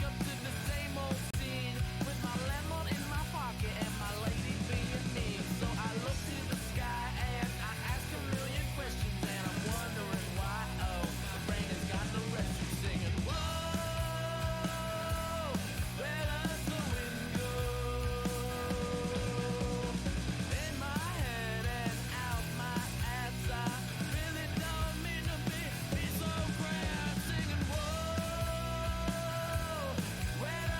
up to the same old scene with my lemon in my pocket and my lady being me. So I look to the sky and I ask a million questions, and I'm wondering why. Oh, the brain has got no rest. You're singing, whoa, where does the wind go? In my head and out my ass, I really don't mean to be so grand. Singing, whoa, where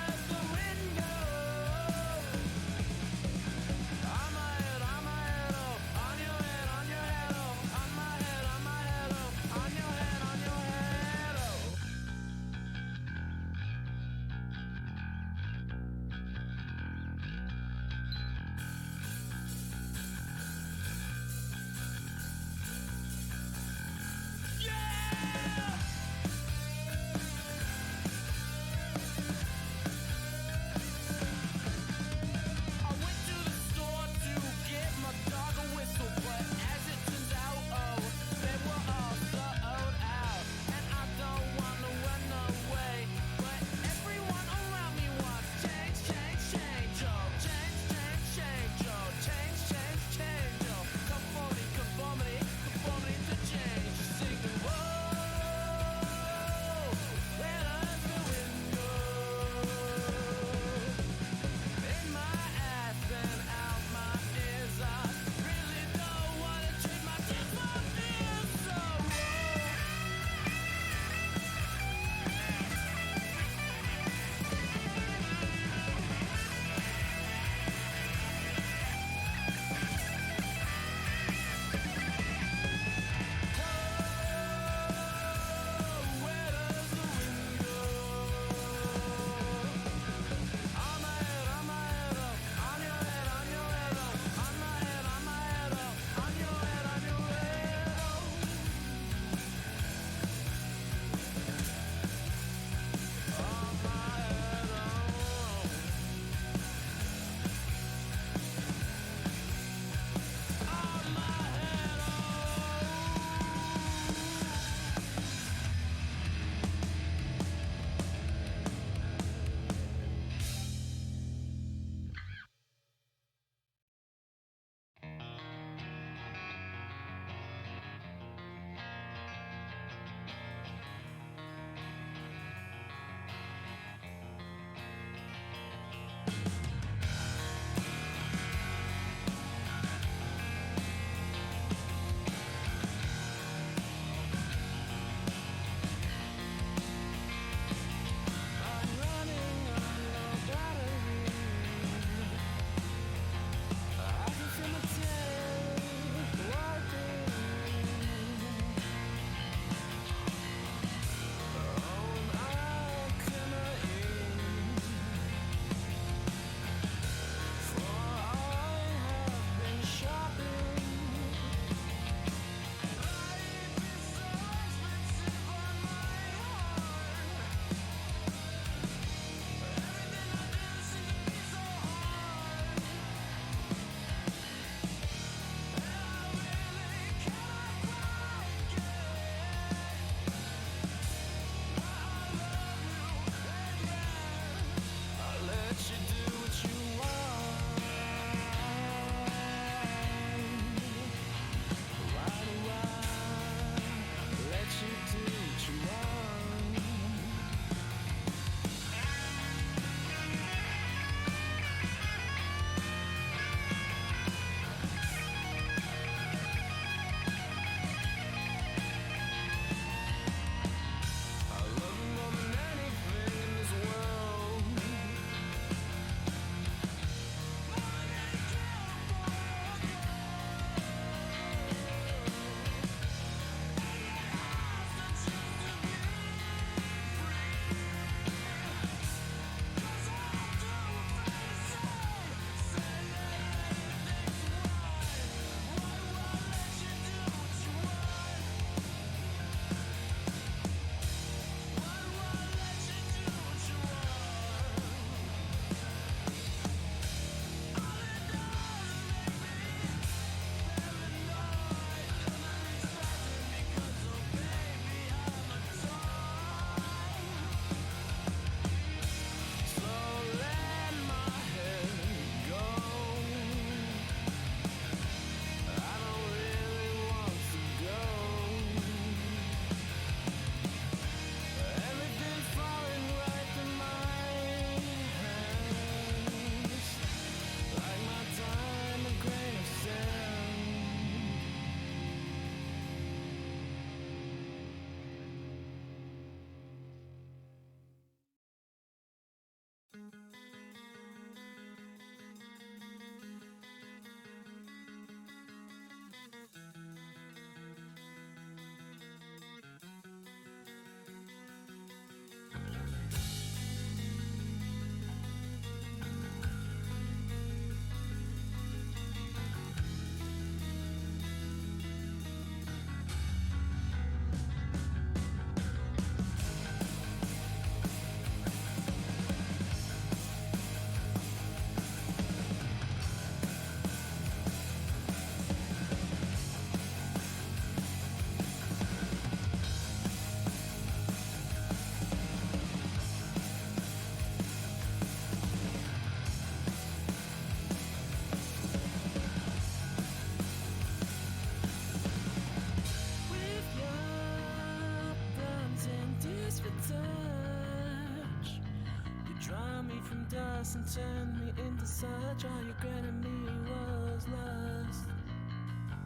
And turned me into such. All you granted me was lust,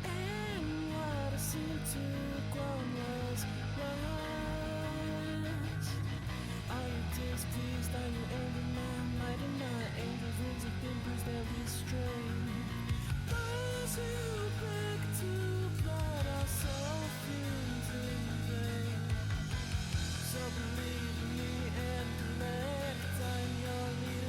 and what I seemed to grow was lust. Are you displeased? Are you angry? My mighty night angels, wings of pimples that restrain those who break to blood are so fumes in vain. So believe in me and collect time your leader.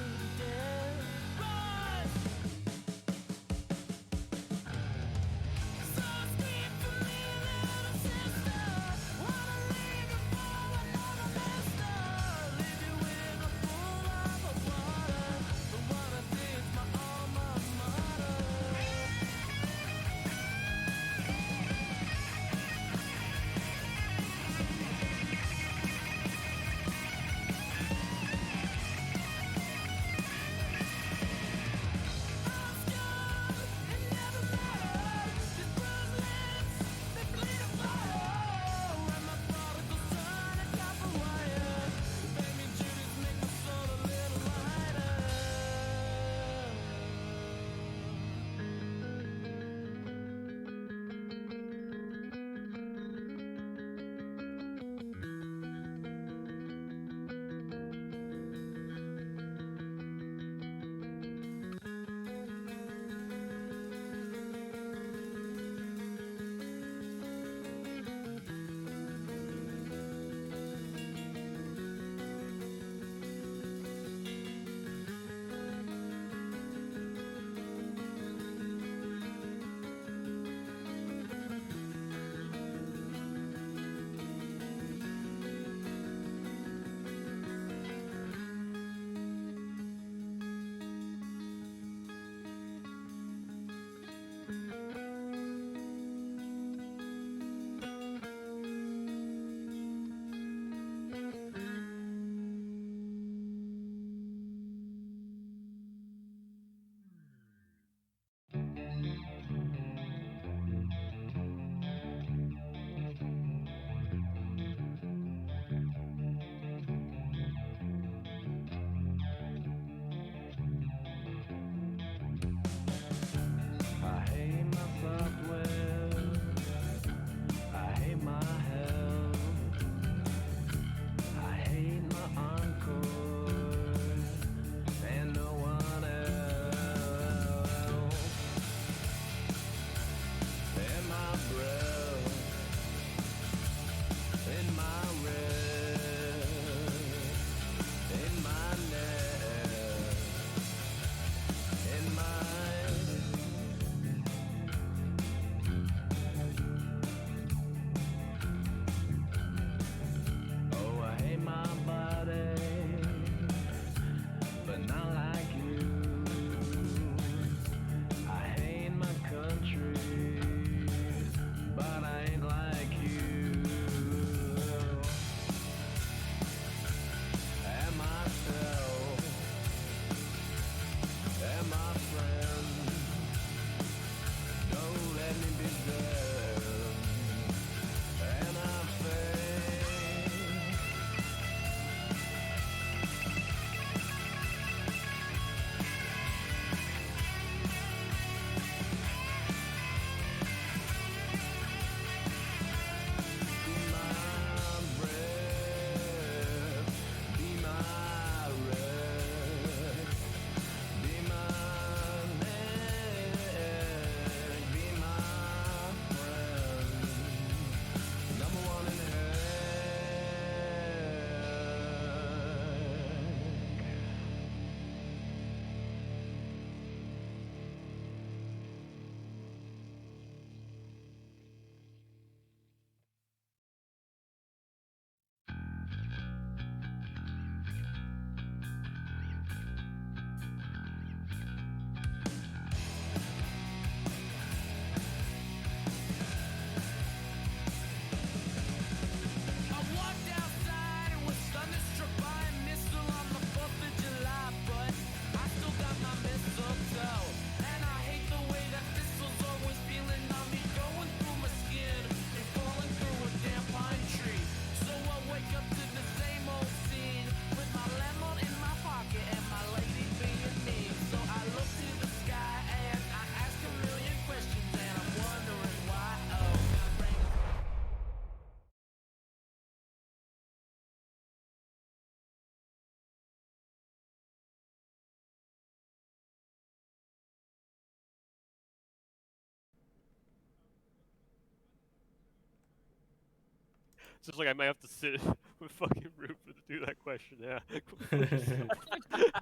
So it's like I might have to sit with fucking Rupert to do that question. Yeah.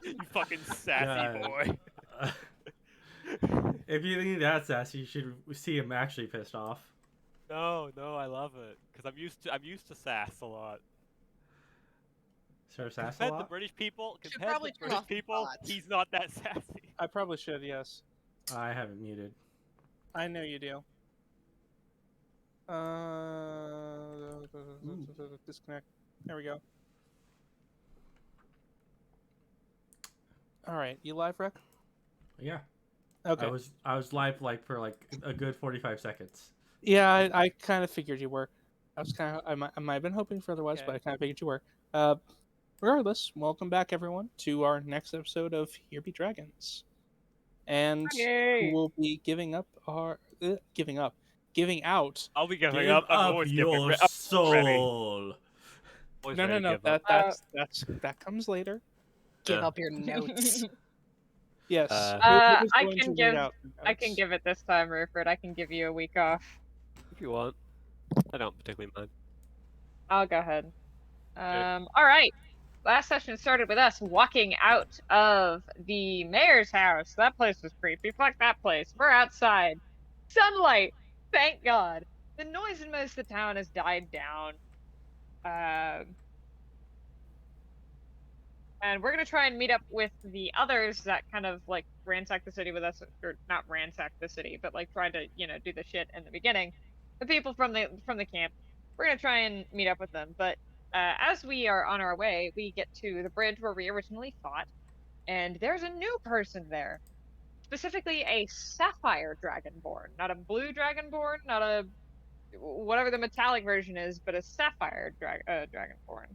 You fucking sassy boy. If you think that's sassy, you should see him actually pissed off. No, I love it because I'm used to sass a lot. Sir sass a Compared to lot? British people, Should compared to probably turn British off the people, bots. he's not that sassy. I probably should, yes. I have it muted. I know you do. Disconnect. There we go. All right, you live, Rick? Yeah. Okay. I was live like for like a good 45 seconds. Yeah, I kind of figured you were. I might have been hoping for otherwise, Okay. but I kind of figured you were. Regardless, welcome back everyone to our next episode of Here Be Dragons, and we'll be giving out. I'll be giving Give up. I'm up always your giving. soul. Always No, ready to give up. that comes later. Give Yeah. up your notes. Yes. Uh, who was I going can to read give- out the I can notes? give it this time, Rupert. I can give you a week off. If you want, I don't particularly mind. I'll go ahead. Okay. All right. Last session started with us walking out of the mayor's house. That place was creepy. Fuck that place. We're outside. Sunlight. Thank God. The noise in most of the town has died down. And we're gonna try and meet up with the others that kind of like ransack the city with us, or not ransack the city, but like try to do the shit in the beginning. The people from the camp. We're gonna try and meet up with them, but as we are on our way, we get to the bridge where we originally fought, and there's a new person there, specifically a Sapphire Dragonborn, not a Blue Dragonborn, not a whatever the metallic version is, but a Sapphire Dragonborn.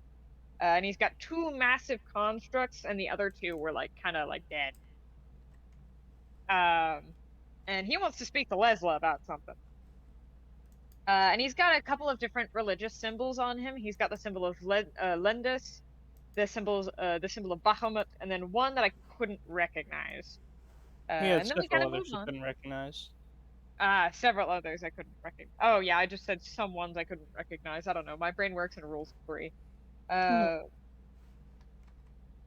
And he's got 2 massive constructs, and the other 2 were like kind of like dead. And he wants to speak to Lessla about something. And he's got a couple of different religious symbols on him. He's got the symbol of Lendus, the symbol of Bahamut, and then one that I couldn't recognize. Yeah, and then we kind of others moved you on. couldn't recognize. Several others I couldn't recognize. Oh yeah, I just said some ones I couldn't recognize. I don't know. My brain works in rules of 3.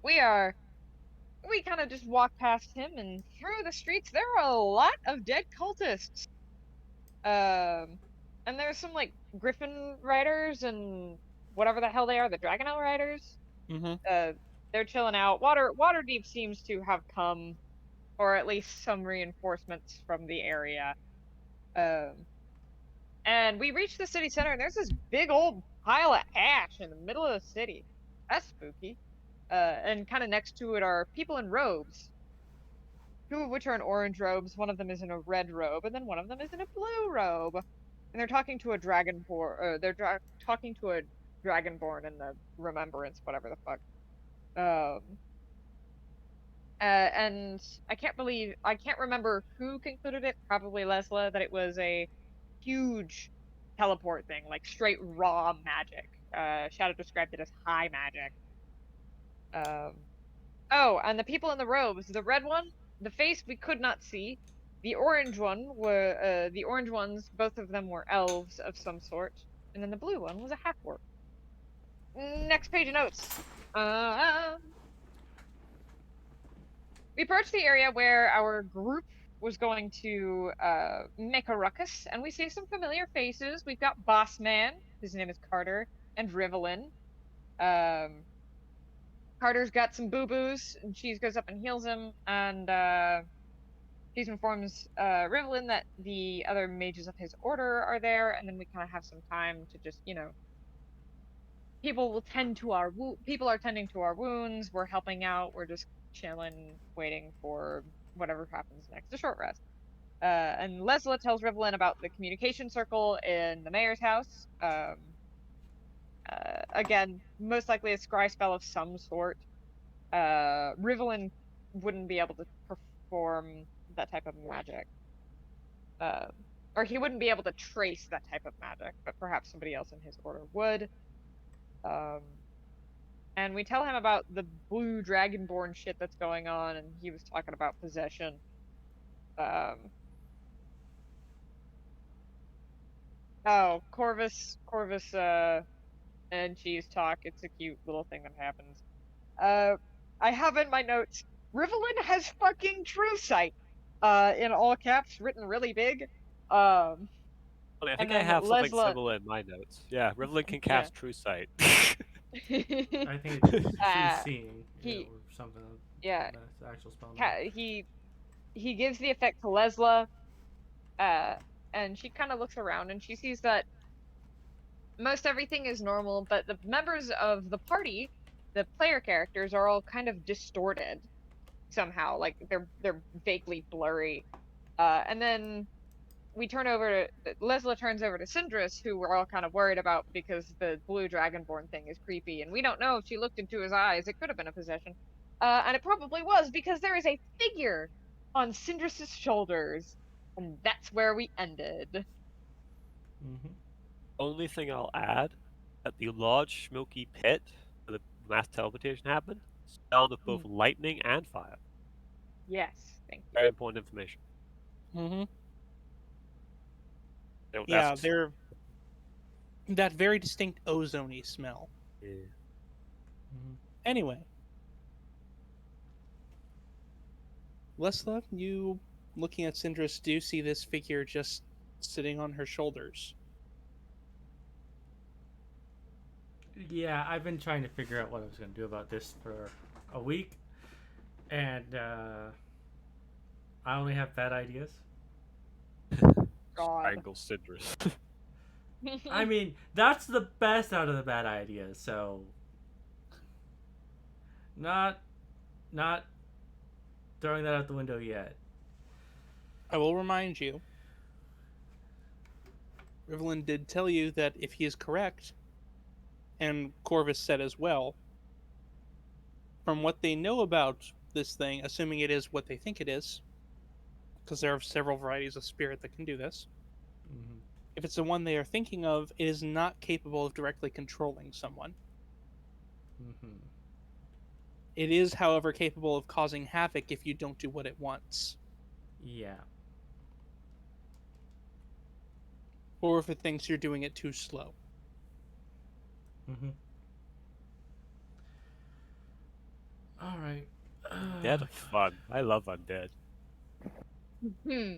We kind of just walk past him, and through the streets there are a lot of dead cultists. And there's some like Griffin riders and whatever the hell they are, the Dragonel riders. Mm-hmm. They're chilling out. Waterdeep seems to have come, or at least some reinforcements from the area. And we reach the city center, and there's this big old pile of ash in the middle of the city. That's spooky. And kind of next to it are people in robes. 2 of which are in orange robes, one of them is in a red robe, and then one of them is in a blue robe. And they're talking to a dragonborn, talking to a dragonborn in the remembrance, whatever the fuck. And I can't remember who concluded it, probably Lessla, that it was a huge teleport thing, like straight raw magic. Shadow described it as high magic. Oh, and the people in the robes, the red one, the face we could not see. The orange ones, both of them were elves of some sort, and then the blue one was a half-orc. Next page of notes. We approached the area where our group was going to make a ruckus, and we see some familiar faces. We've got Boss Man, his name is Carter, and Rivelin. Carter's got some boo-boos, and Cheese goes up and heals him, and Cheese informs Rivelin that the other mages of his order are there, and then we kind of have some time to just, people are tending to our wounds, we're helping out, we're just chilling, waiting for whatever happens next, a short rest. And Lessla tells Rivelin about the communication circle in the mayor's house. Again, most likely a scry spell of some sort. Rivelin wouldn't be able to perform that type of magic. Or he wouldn't be able to trace that type of magic, but perhaps somebody else in his order would. And we tell him about the blue dragonborn shit that's going on, and he was talking about possession. Oh, Corvus and cheese talk. It's a cute little thing that happens. I have in my notes, Rivelin has fucking true sight, in all caps, written really big. I think And I then have something Lessla, similar in my notes. Yeah, Rivelin can yeah. cast True Sight. I think it's true uh, seeing he, or something. yeah, That's the actual spell name. he gives the effect to Lessla, uh, and she kind of looks around and she sees that most everything is normal, but the members of the party, the player characters, are all kind of distorted somehow, like they're vaguely blurry. And then we turn over to Lesla turns over to Syndrus, who we're all kind of worried about because the blue dragonborn thing is creepy, and we don't know if she looked into his eyes. It could have been a possession, and it probably was because there is a figure on Syndrus's shoulders, and that's where we ended. Mm-hmm. Only thing I'll add, at the large smoky pit where the mass teleportation happened, sound of both lightning and fire. Yes, thank you. Very important information. Mm-hmm. Don't Yeah, ask. they're that very distinct ozone-y smell. Yeah. Mm-hmm. Anyway, Lesla, you looking at Syndrus do see this figure just sitting on her shoulders. Yeah, I've been trying to figure out what I was going to do about this for a week, and I only have bad ideas. God. Strangle Syndrus. I mean, that's the best out of the bad ideas, so not throwing that out the window yet. I will remind you, Rivelin did tell you that if he is correct, and Corvus said as well, from what they know about this thing, assuming it is what they think it is, because there are several varieties of spirit that can do this, Mm-hmm. if it's the one they are thinking of, it is not capable of directly controlling someone. Mm-hmm. It is, however, capable of causing havoc if you don't do what it wants, Yeah. or if it thinks you're doing it too slow. Mm-hmm. All right. Undead are fun. I love undead. Hmm.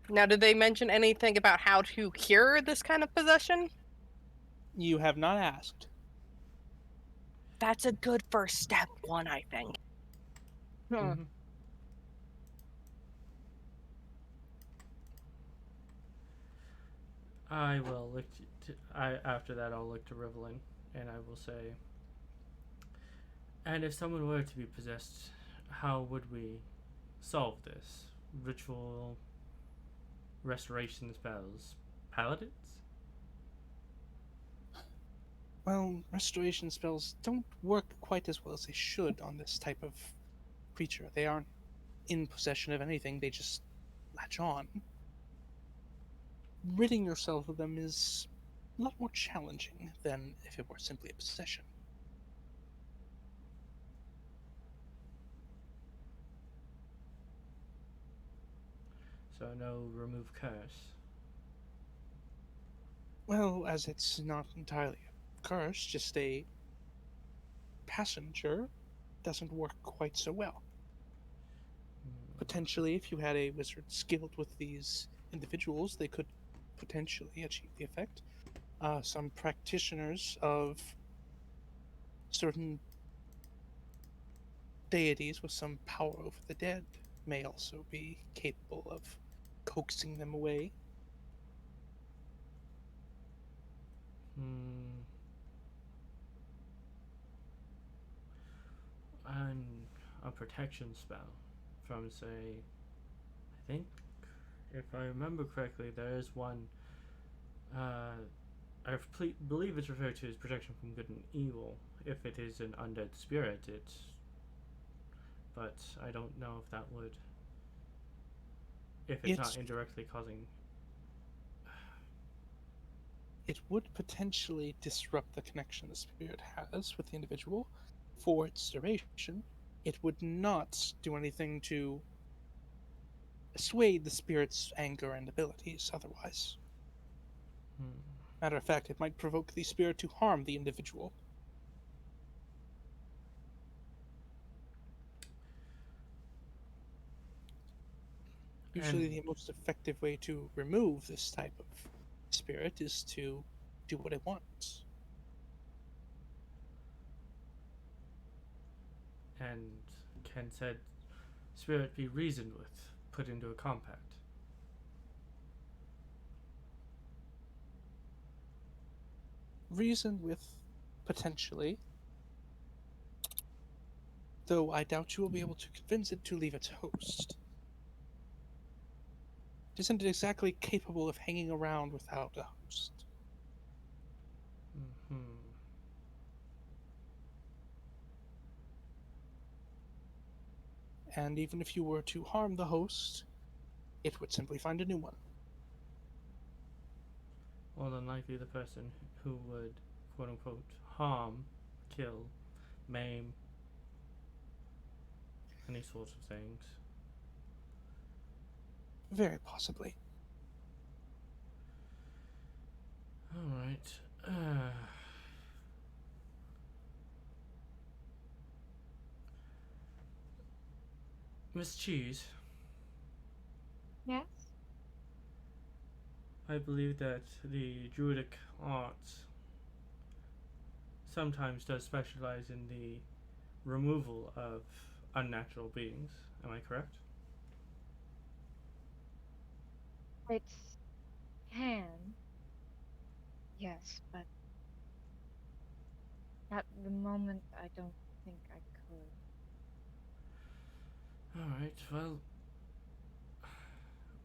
Now, did they mention anything about how to cure this kind of possession? You have not asked. That's a good first step one, I think. Mm-hmm. I will look after that I'll look to Rivelin and I will say, and if someone were to be possessed, how would we solve this? Ritual restoration spells? Paladins? Well, restoration spells don't work quite as well as they should on this type of creature. They aren't in possession of anything, they just latch on. Ridding yourself of them is a lot more challenging than if it were simply a possession. So no remove curse. Well, as it's not entirely a curse, just a passenger, doesn't work quite so well. Potentially, if you had a wizard skilled with these individuals, they could potentially achieve the effect. Some practitioners of certain deities with some power over the dead may also be capable of coaxing them away. And a protection spell from, say, I think, if I remember correctly, there is one. I believe it's referred to as protection from good and evil. If it is an undead spirit, but I don't know if that would, if it's not indirectly causing. It would potentially disrupt the connection the spirit has with the individual for its duration. It would not do anything to assuage the spirit's anger and abilities otherwise. Matter of fact, it might provoke the spirit to harm the individual. Usually the most effective way to remove this type of spirit is to do what it wants. And can said spirit be reasoned with, put into a compact? Reason with, potentially. Though I doubt you will be able to convince it to leave its host. It isn't exactly capable of hanging around without a host. Hmm. And even if you were to harm the host, it would simply find a new one. Well, then likely the person who would, quote unquote, harm, kill, maim, any sorts of things. Very possibly. Alright. Miss Cheese, Yes. I believe that the druidic arts sometimes does specialize in the removal of unnatural beings. Am I correct? It can. Yes, but at the moment I don't think I could. Alright, well,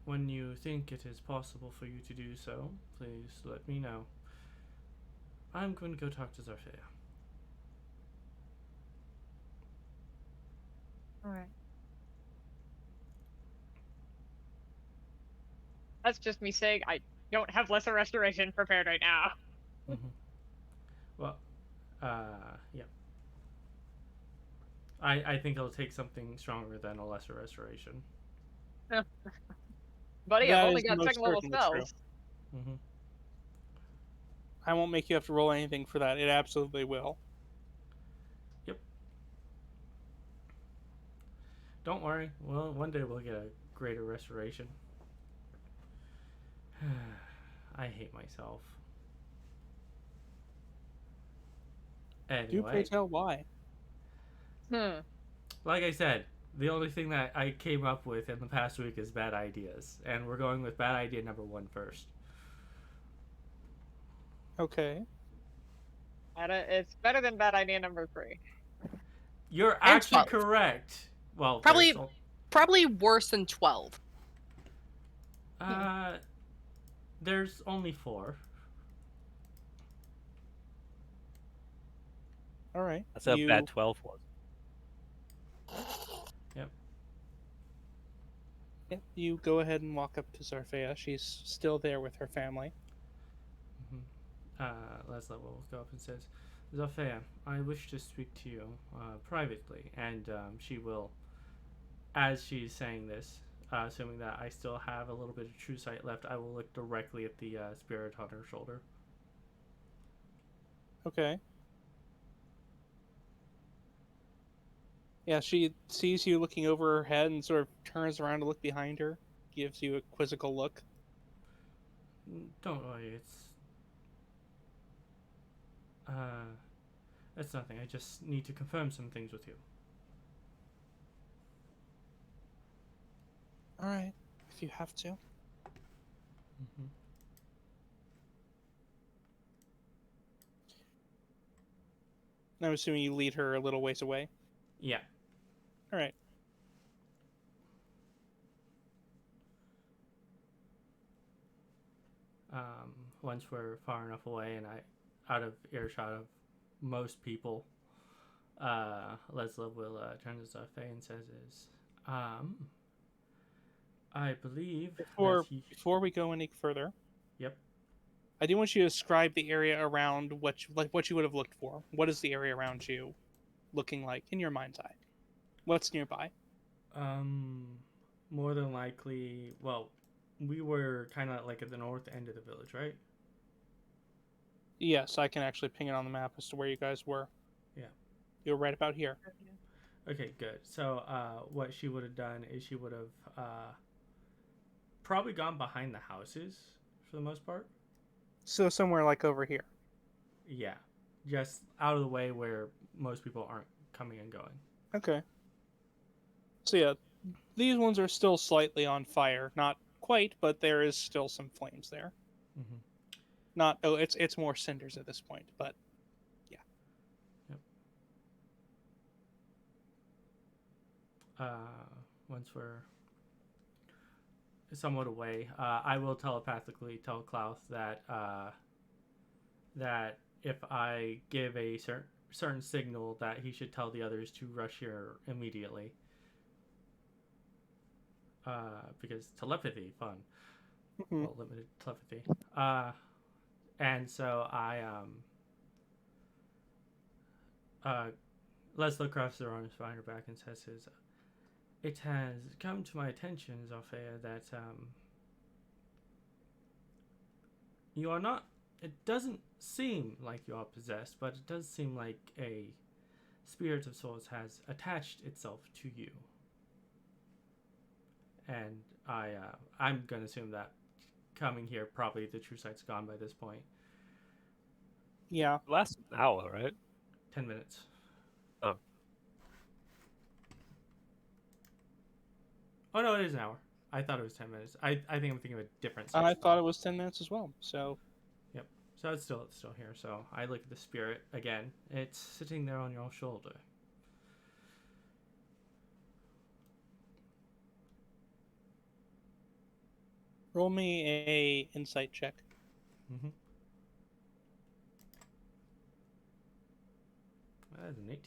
when you think it is possible for you to do so, please let me know. I'm going to go talk to Zarfea. Alright. That's just me saying I don't have Lesser Restoration prepared right now. Well, yeah. I think it'll take something stronger than a lesser restoration. Buddy, That I've only is got most second level certainly true. spells. I won't make you have to roll anything for that. It absolutely will. Yep. Don't worry. Well, one day we'll get a greater restoration. I hate myself. Do pray Anyway, tell why. like I said, the only thing that I came up with in the past week is bad ideas, and we're going with bad idea number 1 first. Okay. It's better than bad idea number 3. You're And actually 12. correct. Well, Probably- there's Probably worse than 12. there's only 4. All right. That's how bad 12 was. Yep, you go ahead and walk up to Zarfea. She's still there with her family. Lessla will go up and says, Zarfea, I wish to speak to you privately. And she will, as she's saying this, assuming that I still have a little bit of true sight left, I will look directly at the spirit on her shoulder. Okay. Yeah, she sees you looking over her head and sort of turns around to look behind her, gives you a quizzical look. Don't worry, it's nothing. I just need to confirm some things with you. All right, if you have to. I'm assuming you lead her a little ways away. Yeah. All right. Once we're far enough away and out of earshot of most people, Lessla will turn to Zarfea and says, I believe Before we go any further, Yep. I do want you to describe the area around what you would have looked for. What is the area around you looking like in your mind's eye? What's nearby? More than likely, well, we were kind of like at the north end of the village, right? Yes, I can actually ping it on the map as to where you guys were. Yeah. You were right about here. Okay, good. So, what she would have done is she would have probably gone behind the houses for the most part. So somewhere like over here. Yeah, just out of the way where most people aren't coming and going. Okay. So yeah, these ones are still slightly on fire. Not quite, but there is still some flames there. Mm-hmm. Not it's more cinders at this point, but yeah. Yep. Once we're somewhat away, I will telepathically tell Klaus that that if I give a certain signal, that he should tell the others to rush here immediately. Because telepathy, fun. Mhm. Well, limited telepathy. And so Lessla crosses her arms behind her back and says, "It has come to my attention, Zalfea, that you are not. It doesn't seem like you are possessed, but it does seem like a spirit of sorts has attached itself to you. And I'm gonna assume that coming here, probably the true sight's gone by this point. Yeah. It lasts an hour, right? 10 minutes. Oh. Oh no, it is an hour. I thought it was 10 minutes. I think I'm thinking of a different. I thought it was 10 minutes as well. So Yep. So it's still here. So I look at the spirit again. It's sitting there on your shoulder. roll me a insight check. Mm-hmm. That is an 18.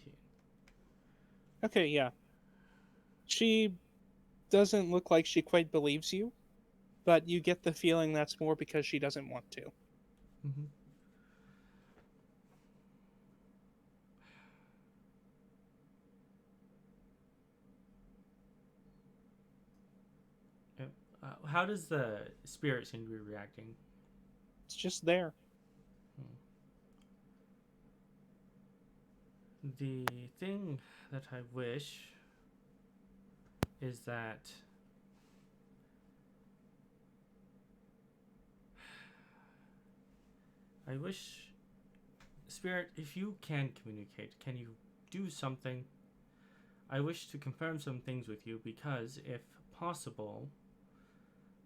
Okay, yeah. She doesn't look like she quite believes you, but you get the feeling that's more because she doesn't want to. Mm-hmm. Yep. How does the spirit seem to be reacting? It's just there. The thing that I wish is that I wish, Spirit, if you can communicate, can you do something? I wish to confirm some things with you because, if possible,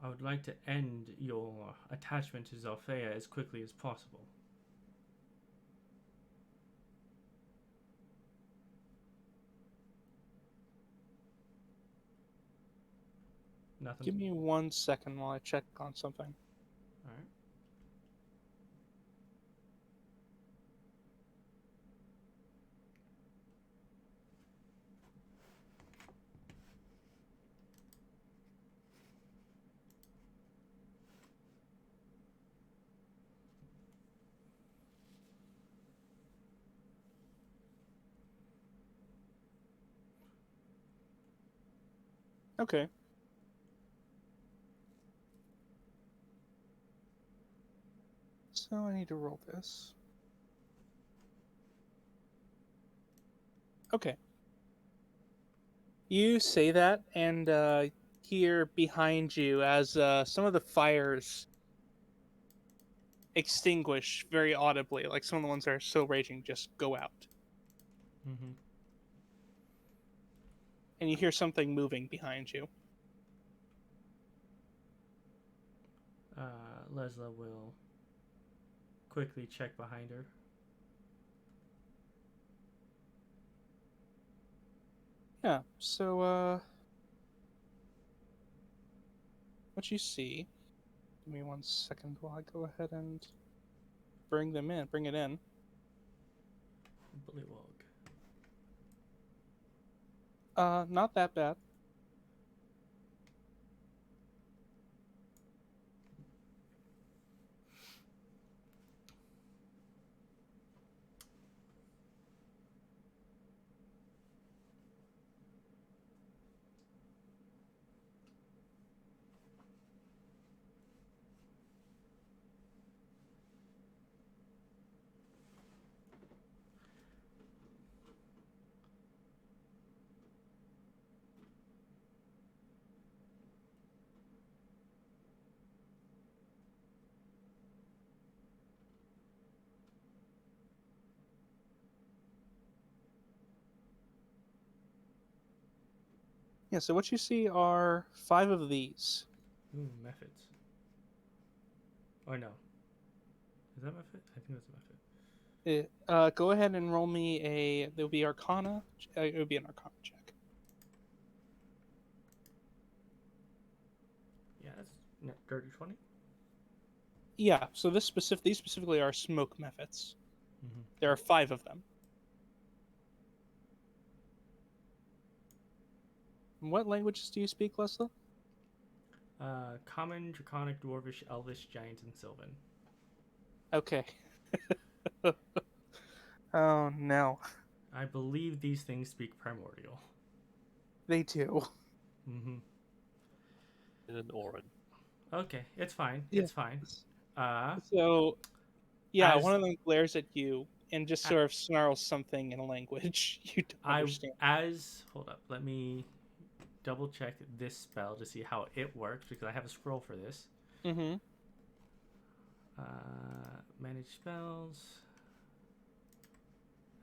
I would like to end your attachment to Zalfea as quickly as possible. Nothing. Give me 1 second while I check on something. All right. Okay. So I need to roll this. Okay. You say that, and hear behind you as some of the fires extinguish very audibly, like some of the ones that are still raging just go out. Mm-hmm. And you hear something moving behind you. Lessla will quickly check behind her. Yeah, so, what you see... Give me 1 second while I go ahead and bring it in. Bullywog. Not that bad. Yeah, so what you see are 5 of these. Ooh, methods. Or no. Is that method? I think that's a method. Go ahead and roll me a. There'll be Arcana. It would be an Arcana check. Yeah, that's dirty 20. Yeah. So these specifically are smoke methods. Mm-hmm. There are 5 of them. What languages do you speak, Lessla? Common, Draconic, Dwarvish, Elvish, Giant, and Sylvan. Okay. Oh no, I believe these things speak Primordial. they do. Mm-hmm. In an Orin. Okay, it's fine. Yeah. It's fine. So, yeah, As- one of them glares at you and just sort of snarls something in a language you don't understand. Hold up, let me double check this spell to see how it works because I have a scroll for this. Mm-hmm. Manage spells.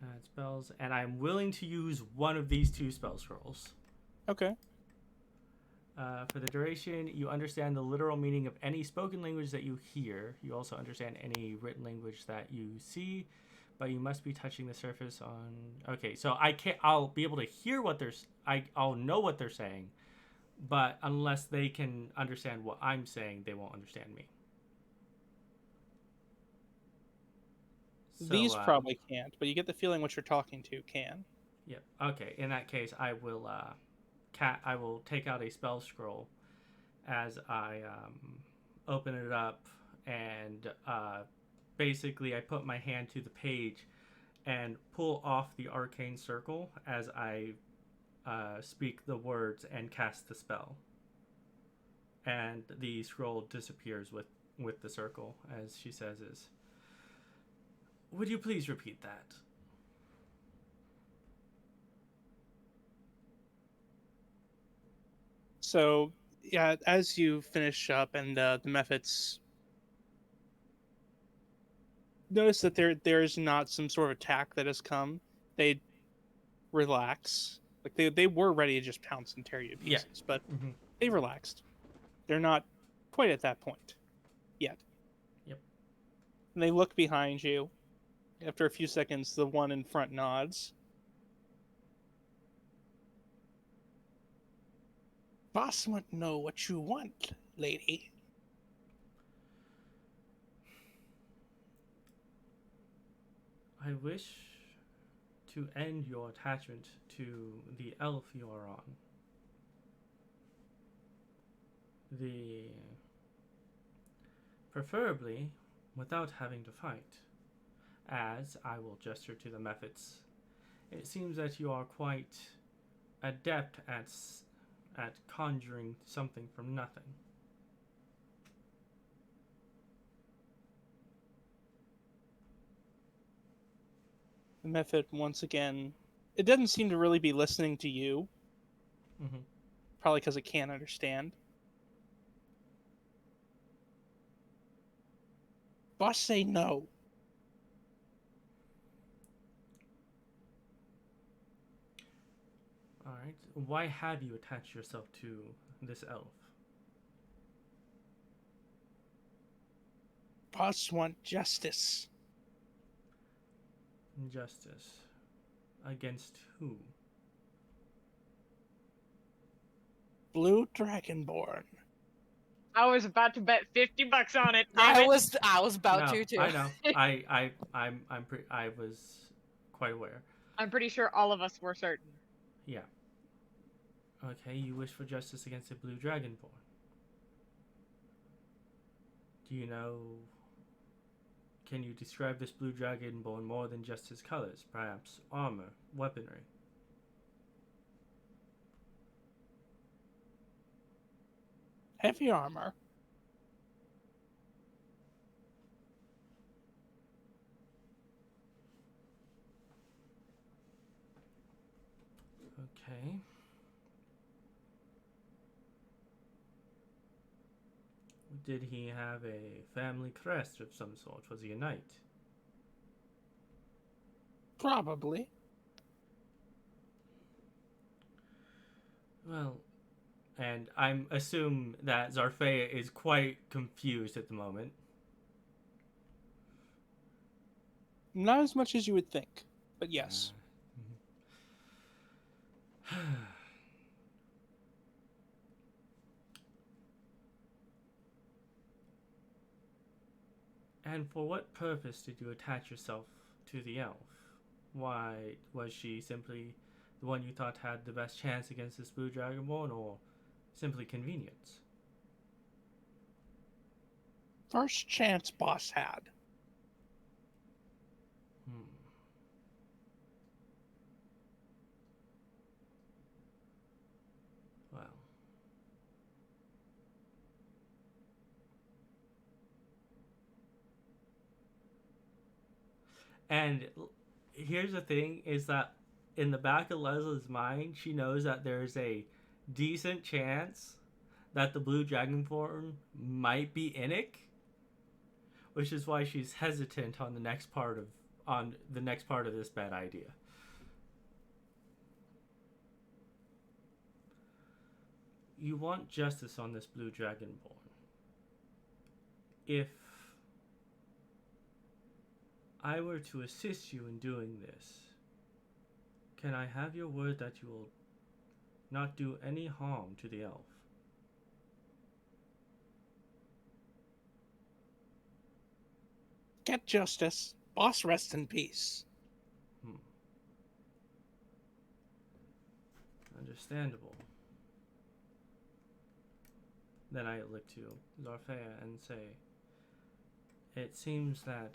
Add spells, and I'm willing to use one of these 2 spell scrolls. Okay. For the duration, you understand the literal meaning of any spoken language that you hear. You also understand any written language that you see, but you must be touching the surface on. Okay, so I'll be able to hear what I'll know what they're saying, but unless they can understand what I'm saying, they won't understand me. So, These probably can't, but you get the feeling what you're talking to can. Yep. Okay. In that case, I will I will take out a spell scroll as I open it up, and basically I put my hand to the page and pull off the arcane circle as I speak the words and cast the spell. And the scroll disappears with the circle, as she says is, "Would you please repeat that?" So, yeah, as you finish up and the methods notice that there's not some sort of attack that has come, they relax. Like they were ready to just pounce and tear you to Yeah. pieces, but Mm-hmm. they relaxed. They're not quite at that point yet. Yep. And they look behind you. After a few seconds, the one in front nods. Boss want to know what you want, lady. I wish to end your attachment to the elf you are on. Preferably without having to fight, as I will gesture to the methods. It seems that you are quite adept at conjuring something from nothing. The method, once again, it doesn't seem to really be listening to you. Mm-hmm. Probably because it can't understand. Boss say no. Alright. Why have you attached yourself to this elf? Boss want justice. Justice. Against who? Blue Dragonborn. I was about to bet $50 on it. Damn it. I was about No, to too. I know. I was quite aware. I'm pretty sure all of us were certain. Yeah. Okay, you wish for justice against a blue dragonborn. Do you know... Can you describe this blue dragonborn more than just his colors? Perhaps armor, weaponry? Heavy armor. Okay. Did he have a family crest of some sort? Was he a knight? Probably. Well, and I'm assume that Zarfea is quite confused at the moment. Not as much as you would think, but yes. And for what purpose did you attach yourself to the elf? Why was she simply the one you thought had the best chance against this blue dragonborn, or simply convenience? First chance boss had. Hmm. Well. And here's the thing is that in the back of Lesla's mind, she knows that there's a decent chance that the blue dragonborn might be Inik, which is why she's hesitant on the next part of this bad idea. You want justice on this blue dragonborn. If I were to assist you in doing this, can I have your word that you will not do any harm to the elf? Get justice. Boss rest in peace. Understandable. Then I look to Zarfea and say, it seems that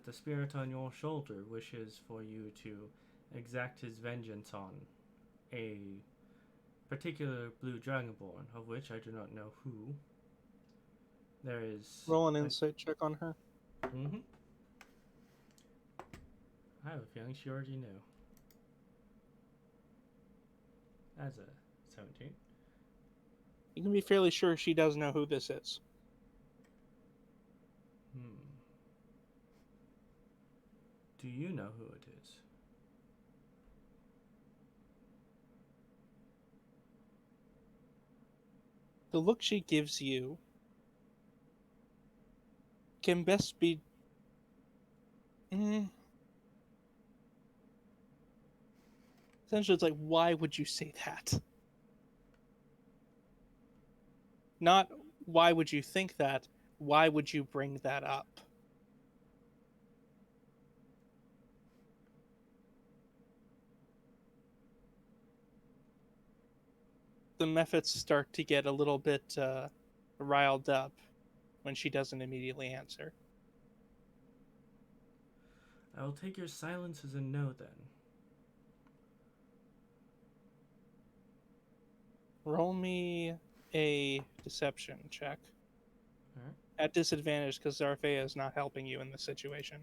the spirit on your shoulder wishes for you to exact his vengeance on a particular blue dragonborn, of which I do not know who. There is... Roll an insight check on her. Mm-hmm. I have a feeling she already knew. That's a 17. You can be fairly sure she does know who this is. Do you know who it is? The look she gives you can best be... Essentially, it's like, why would you say that? Not, why would you think that? Why would you bring that up? The Mephits start to get a little bit riled up when she doesn't immediately answer. I will take your silence as a no then. Roll me a deception check. Alright. At disadvantage because Zarfea is not helping you in this situation.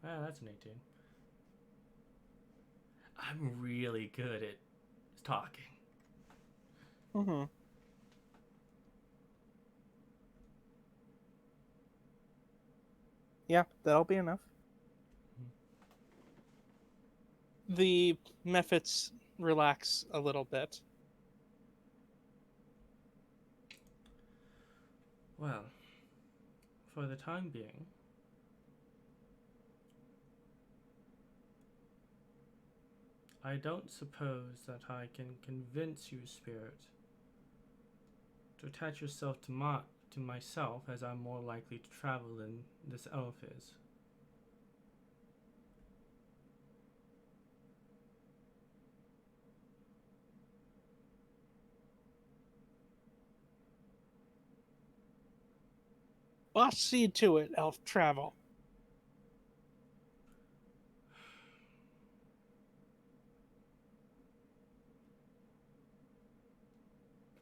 Ah, that's an 18. I'm really good at talking. Mm-hmm. Yeah, that'll be enough. The Mephits relax a little bit. Well, for the time being, I don't suppose that I can convince you, Spirit, to attach yourself to myself, as I'm more likely to travel than this elf is. Boss, see to it, elf travel.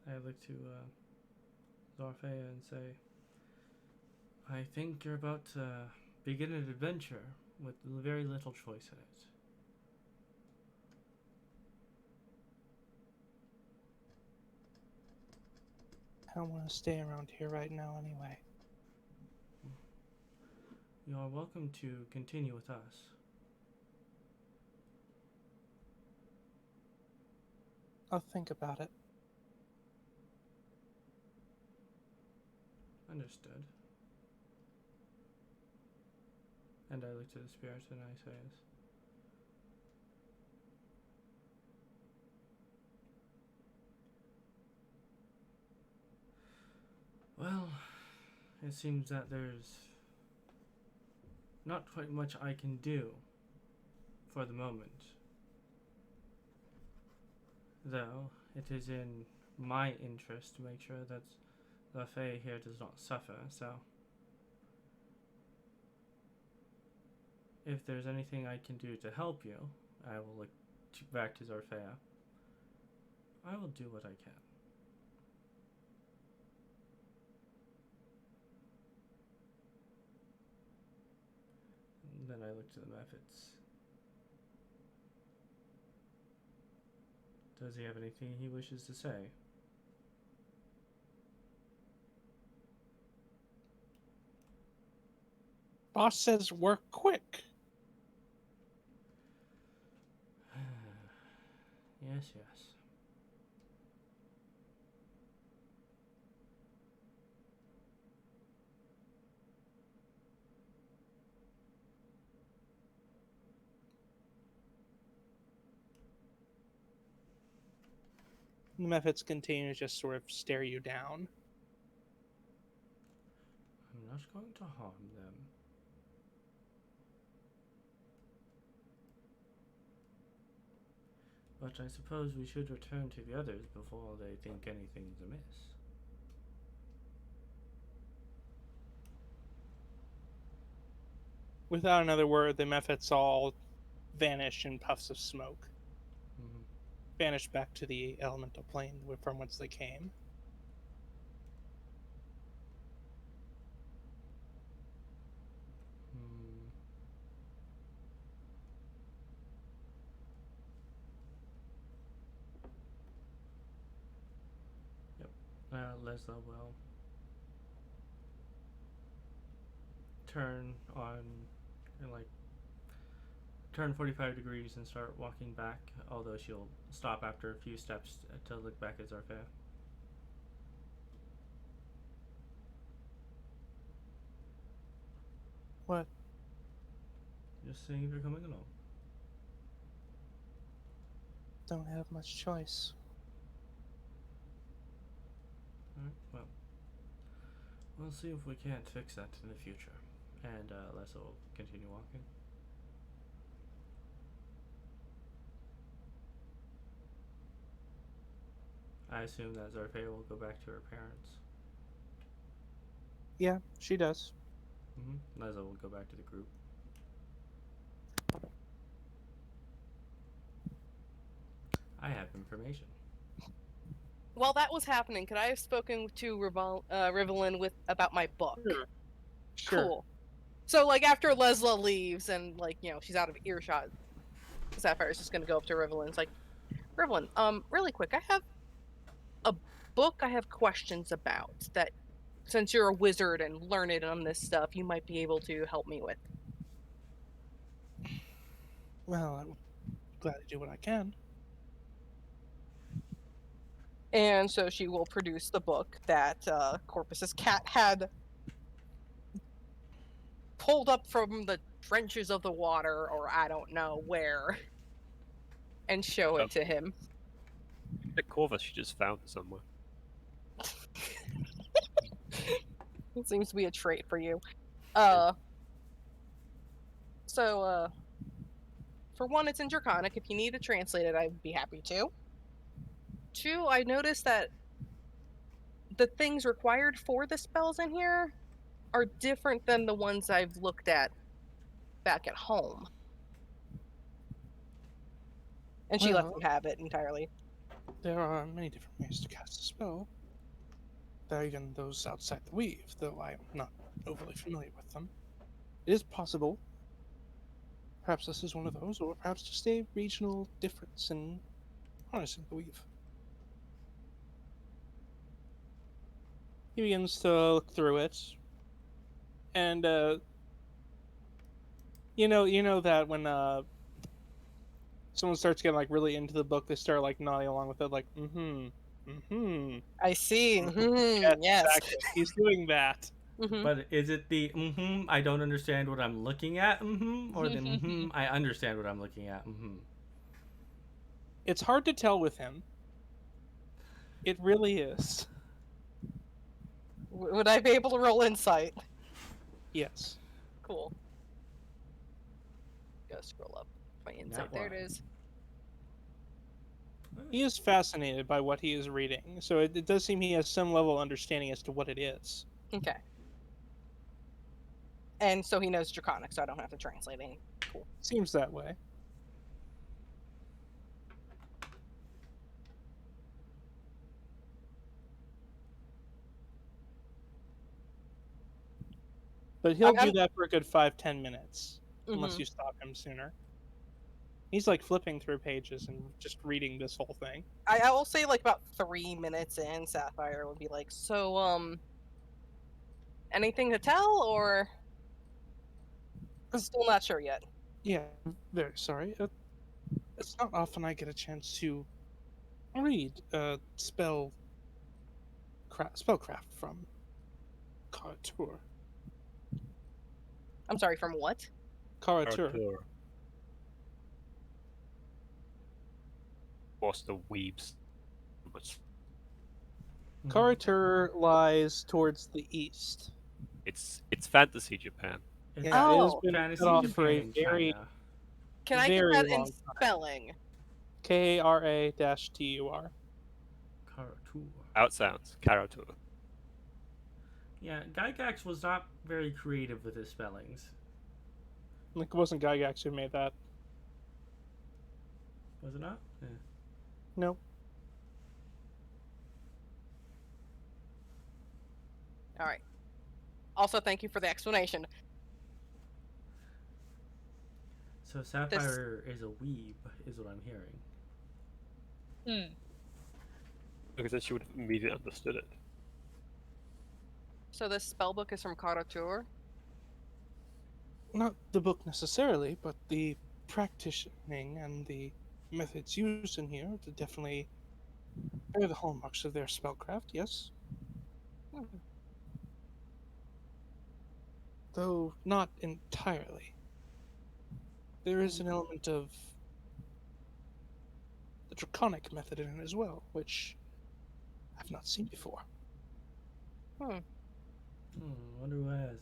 I look to Zarfea and say, I think you're about to begin an adventure with very little choice in it. I don't want to stay around here right now anyway. You are welcome to continue with us. I'll think about it. Understood. And I look to the spirit and I say this. Well, it seems that there's not quite much I can do for the moment. Though, it is in my interest to make sure that the Fae here does not suffer, so if there's anything I can do to help you, I will look back to Zorfea. I will do what I can. And then I look to the methods. Does he have anything he wishes to say? Boss says work quick. Yes, yes. The methods continue to just sort of stare you down. I'm not going to harm them. But I suppose we should return to the others before they think anything's amiss. Without another word, the methods all vanish in puffs of smoke. Mm-hmm. Vanish back to the elemental plane from whence they came. Yep. Lessla will turn on, and like turn 45 degrees and start walking back, although she'll stop after a few steps to look back at Zorfea. What? Just seeing if you're coming along. Don't have much choice. Alright, well. We'll see if we can't fix that in the future. And Lessla will continue walking. I assume that Zorfea will go back to her parents. Yeah, she does. Lessla will go back to the group. I have information. While that was happening, could I have spoken to Rivelin about my book? Sure. Cool. So, like, after Lessla leaves and, like, you know, she's out of earshot, Sapphire's just gonna go up to Rivelin. It's like, Rivelin, really quick, I have a book I have questions about that, since you're a wizard and learned on this stuff, you might be able to help me with. Well, I'm glad to do what I can. And so she will produce the book that Corpus's cat had pulled up from the trenches of the water, or I don't know where, and show it to him. The Corvus she just found somewhere. It seems to be a trait for you. So, for one, it's in Draconic. If you need to translate it, I'd be happy to. Two, I noticed that the things required for the spells in here are different than the ones I've looked at back at home. And she lets Well, them have it entirely. there are many different ways to cast a spell. There are even those outside the weave, though I am not overly familiar with them. It is possible. Perhaps this is one of those, or perhaps just a regional difference in harnessing the weave. He begins to look through it, and You know that when someone starts getting like really into the book, they start like nodding along with it, like I see. Yes, Yes. exactly. He's doing that. But is it the I don't understand what I'm looking at or the I understand what I'm looking at It's hard to tell with him. It really is. Would I be able to roll insight? Yes. Cool. Go scroll up. My insight. That There it one. is. He is fascinated by what he is reading, so it does seem he has some level of understanding as to what it is. Okay. And so he knows Draconic, so I don't have to translate any. Cool. Seems that way. But he'll do that for a good 5-10 minutes, unless you stop him sooner. He's like flipping through pages and just reading this whole thing. I will say like about 3 minutes in, Sapphire would be like, so anything to tell, or still not sure yet? Yeah, very sorry. It's not often I get a chance to read spellcraft from Karatur. I'm sorry, from what? Karatur. What's the weebs? Karatur lies towards the east. It's fantasy Japan. It's Yeah, it has Oh. been fantasy cut off Japan for a in very, China. Can I get very that in long time. spelling? Kara-tur. Karatur. Out sounds. Karatur. Yeah, Gygax was not very creative with his spellings. Like, it wasn't Gygax who made that. Was it not? Yeah. No. All right. Also, thank you for the explanation. So Sapphire is a weeb, is what I'm hearing. Because then she would have immediately understood it. So this spellbook is from Karatur? Not the book necessarily, but the practicing and the methods used in here to definitely bear the hallmarks of their spellcraft, yes. Though not entirely. There is an element of the draconic method in it as well, which I've not seen before. Wonder who has.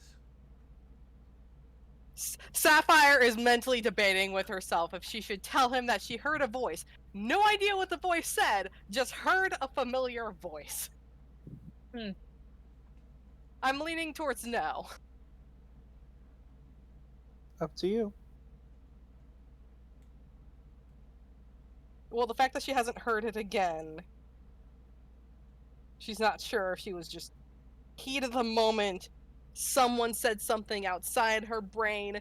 Sapphire is mentally debating with herself if she should tell him that she heard a voice. No idea what the voice said, just heard a familiar voice. I'm leaning towards no. Up to you. Well, the fact that she hasn't heard it again, she's not sure if she was just heat of the moment. Someone said something outside her brain,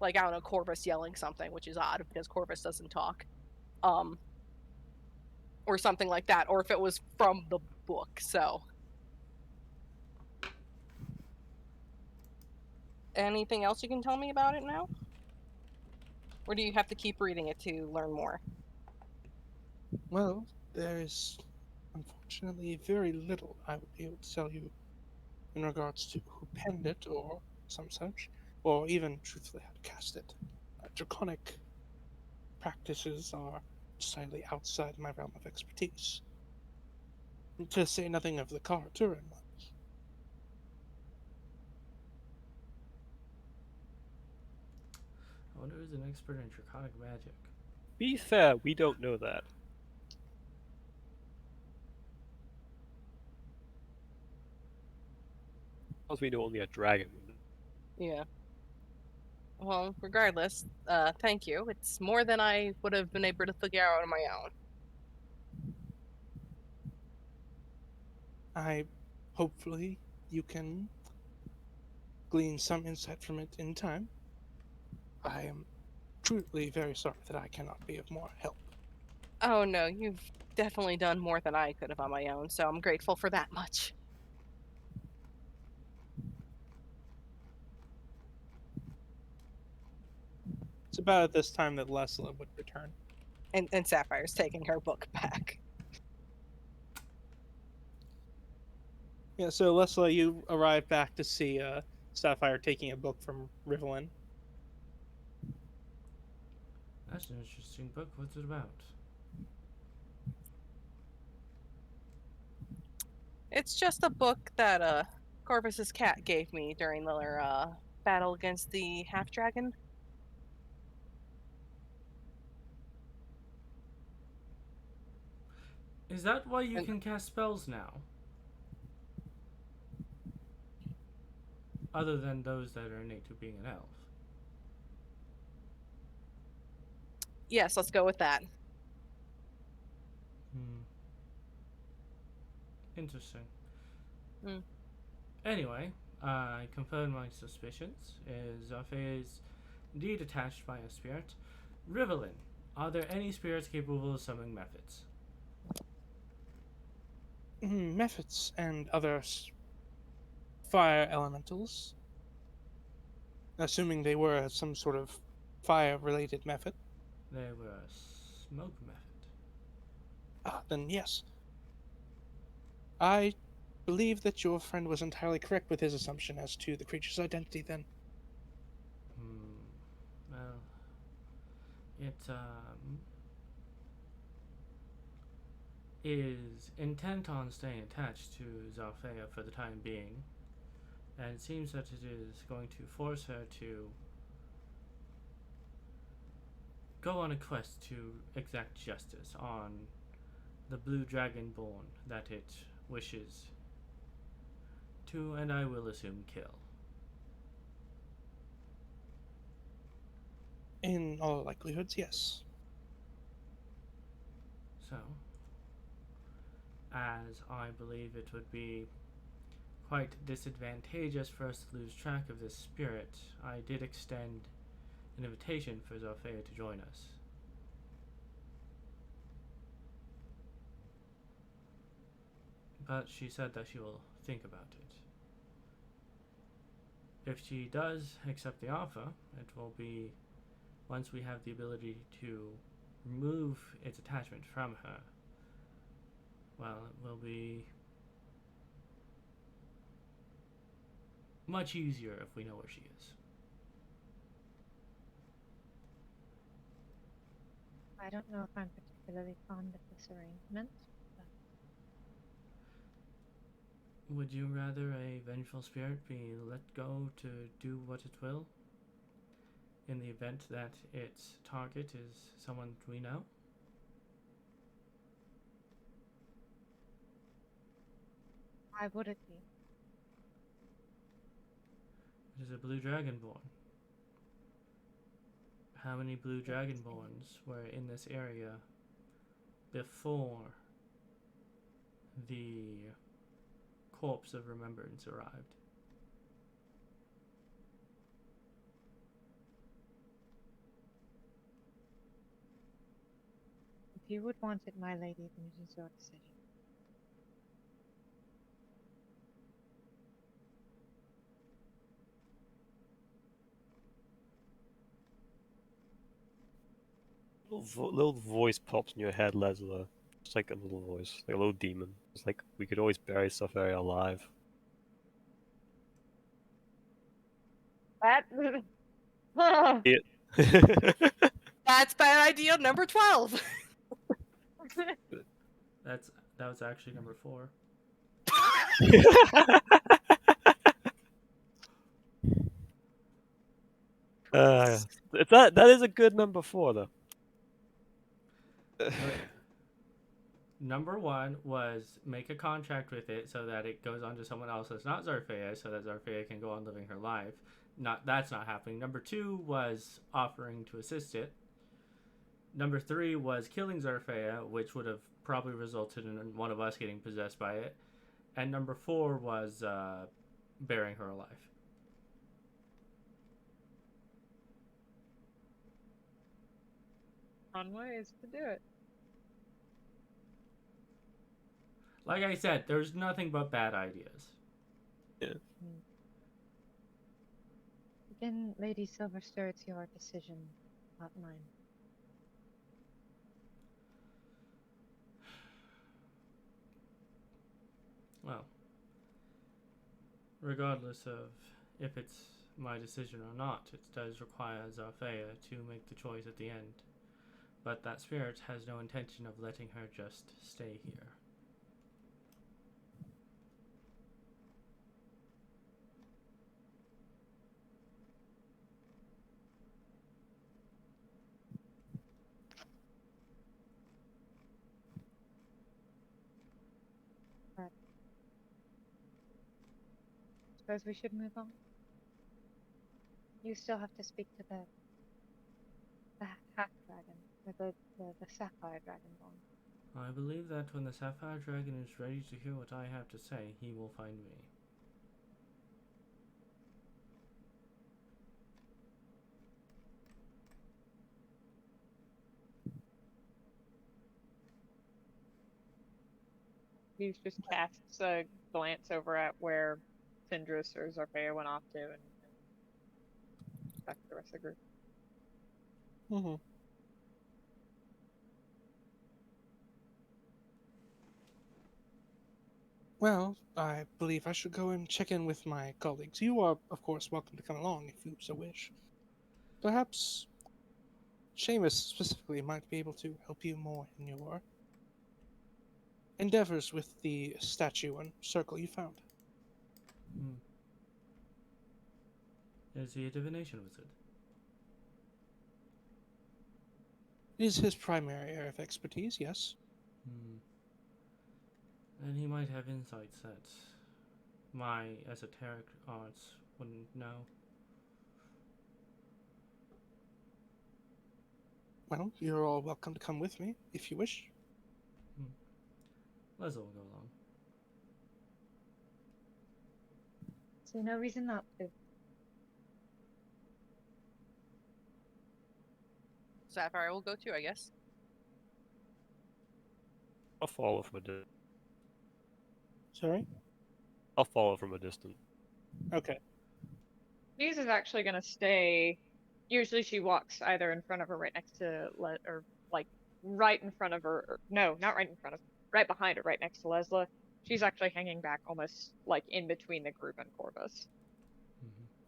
like, I don't know, Corvus yelling something, which is odd because Corvus doesn't talk, or something like that, or if it was from the book. So, anything else you can tell me about it now, or do you have to keep reading it to learn more? Well, there is unfortunately very little I would be able to tell you in regards to who penned it or some such, or even truthfully how to cast it. Draconic practices are decidedly outside my realm of expertise. To say nothing of the Karaturan ones. I wonder who's an expert in draconic magic. Be fair, we don't know that. As we know only a dragon. Yeah. Well, regardless, thank you. It's more than I would have been able to figure out on my own. Hopefully you can glean some insight from it in time. I am truly very sorry that I cannot be of more help. Oh no, you've definitely done more than I could have on my own, so I'm grateful for that much. It's about at this time that Lessla would return. And Sapphire's taking her book back. Yeah, so Lessla, you arrive back to see Sapphire taking a book from Rivelin. That's an interesting book. What's it about? It's just a book that Corvus's cat gave me during their battle against the half dragon. Is that why you And- can cast spells now? Other than those that are innate to being an elf. Yes, let's go with that. Interesting. Hmm. Anyway, I confirmed my suspicions. Zarfea is indeed attached by a spirit. Rivelin, are there any spirits capable of summoning methods? Methods and other fire elementals. Assuming they were some sort of fire-related method. They were a smoke method. Then yes. I believe that your friend was entirely correct with his assumption as to the creature's identity then. Well, it is intent on staying attached to Zarfea for the time being, and it seems that it is going to force her to go on a quest to exact justice on the blue dragonborn that it wishes to, and I will assume, kill. In all likelihoods, yes. So, as I believe it would be quite disadvantageous for us to lose track of this spirit, I did extend an invitation for Zarfea to join us. But she said that she will think about it. If she does accept the offer, it will be once we have the ability to remove its attachment from her. Well, it will be much easier if we know where she is. I don't know if I'm particularly fond of this arrangement. Would you rather a vengeful spirit be let go to do what it will, in the event that its target is someone we know? Why would it be? It is a blue dragonborn. How many blue dragonborns were in this area before the corpse of remembrance arrived? If you would want it, my lady, then it is your decision. Little voice pops in your head, Lessla. Just like a little voice, like a little demon. It's like we could always bury stuff very alive. That. Yeah. That's bad idea number 12. That was actually number 4. That is a good number 4 though. Number 1 was make a contract with it so that it goes on to someone else that's not Zarfea, so that Zarfea can go on living her life. That's not happening. Number 2 was offering to assist it. Number 3 was killing Zarfea, which would have probably resulted in one of us getting possessed by it. And number 4 was burying her alive. Fun ways to do it. Like I said, there's nothing but bad ideas. Again, Lady Silverster, it's your decision. hotline. Well, regardless of if it's my decision or not, it does require Zarfea to make the choice at the end. But that spirit has no intention of letting her just stay here. Suppose we should move on. You still have to speak to the half dragon, or the sapphire dragonborn. I believe that when the Sapphire Dragon is ready to hear what I have to say, he will find me. He just casts a glance over at where Sindris or Zarfea went off to, and back to the rest of the group. Mm-hmm. Well, I believe I should go and check in with my colleagues. You are, of course, welcome to come along if you so wish. Perhaps Seamus specifically might be able to help you more in your endeavors with the statue and circle you found. Is he a divination wizard? It is his primary area of expertise, yes. And he might have insights that my esoteric arts wouldn't know. Well, you're all welcome to come with me, if you wish. Lessla will go along. See no reason not to. Sapphire will go too, I guess. I'll follow from a distance. Sorry? I'll follow from a distance. Okay. Muse is actually gonna stay. Usually she walks either in front of her, right next to or like right in front of her. Or, no, not right in front of. Right behind her, right next to Lessla. She's actually hanging back, almost like in between the group and Corvus.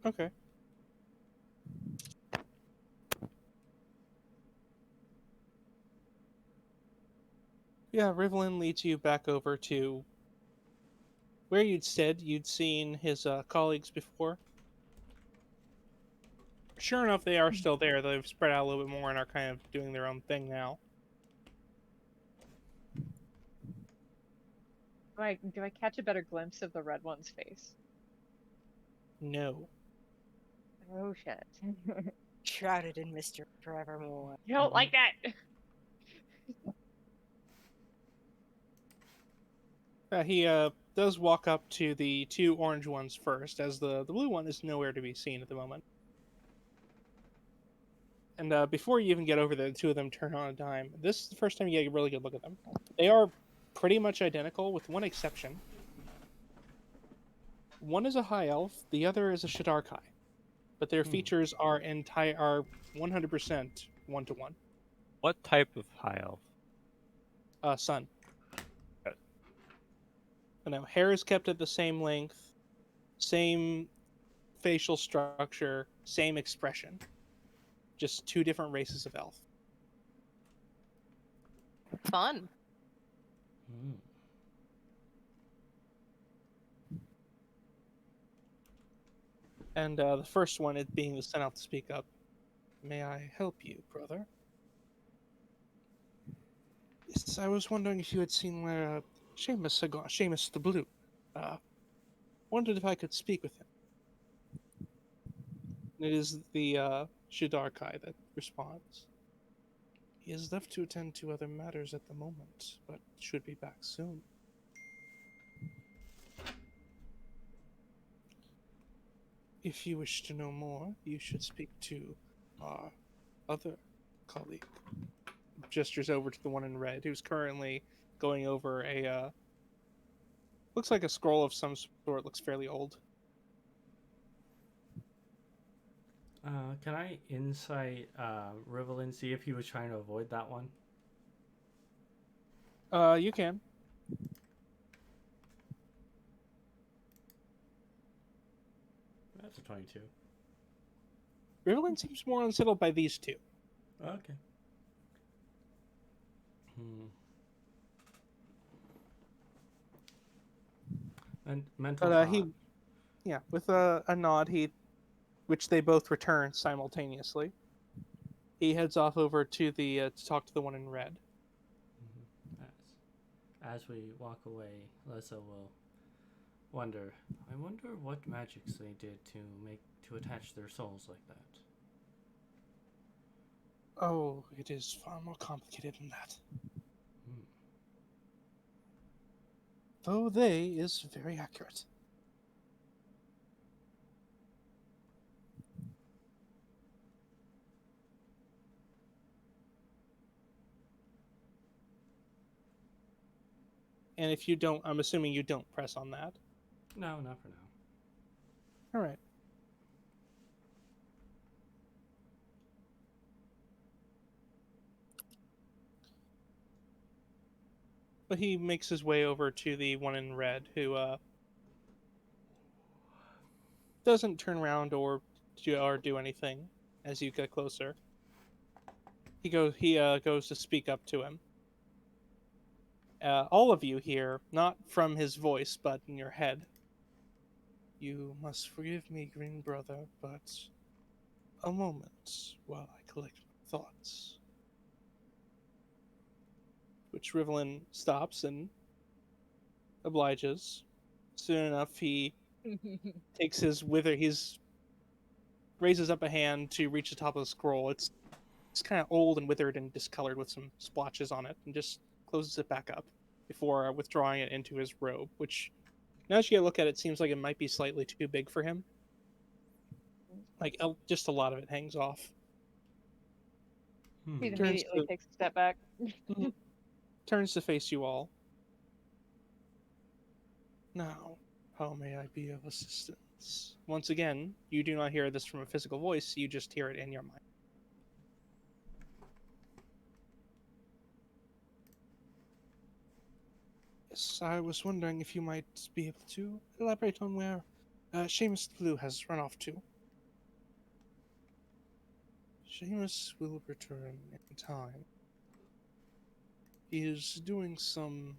Okay. Yeah, Rivlin leads you back over to where you'd said you'd seen his colleagues before. Sure enough, they are still there. They've spread out a little bit more and are kind of doing their own thing now. Do I catch a better glimpse of the red one's face? No. Oh shit. Shrouded in mystery forevermore. You don't like that. He does walk up to the two orange ones first, as the blue one is nowhere to be seen at the moment. And before you even get over there, the two of them turn on a dime. This is the first time you get a really good look at them. They are pretty much identical, with one exception. One is a high elf, the other is a Shadarkai. But their features are 100% one-to-one. What type of high elf? Sun. Okay. Now, hair is kept at the same length, same facial structure, same expression. Just two different races of elf. Fun. And the first one, it being the sent out to speak up. May I help you, brother? Yes, I was wondering if you had seen where Seamus had gone. Seamus the Blue. Wondered if I could speak with him. It is the Shidarkai that responds. He is left to attend to other matters at the moment, but should be back soon. If you wish to know more, you should speak to our other colleague. Gestures over to the one in red, who's currently going over a looks like a scroll of some sort. Looks fairly old. Can I insight Rivelin, see if he was trying to avoid that one? You can. That's a 22. Rivelin seems more unsettled by these two. Okay. And mental But thought. with a nod, which they both return simultaneously. He heads off over to the to talk to the one in red. As we walk away, Lessa will wonder. I wonder what magics they did to attach their souls like that. Oh, it is far more complicated than that. Though they is very accurate. And if you don't, I'm assuming you don't press on that. No, not for now. All right. But he makes his way over to the one in red, who doesn't turn around or do anything as you get closer. He goes to speak up to him. All of you hear, not from his voice, but in your head. You must forgive me, Green Brother, but a moment while I collect my thoughts. Which Rivelin stops and obliges. Soon enough, he takes his wither. He's raises up a hand to reach the top of the scroll. It's kind of old and withered and discolored with some splotches on it, and just closes it back up before withdrawing it into his robe. Which, now that you look at it, seems like it might be slightly too big for him. Like just a lot of it hangs off. He immediately takes a step back. Turns to face you all. Now, how may I be of assistance? Once again, you do not hear this from a physical voice, you just hear it in your mind. Yes, I was wondering if you might be able to elaborate on where Seamus Blue has run off to. Seamus will return in time. He is doing some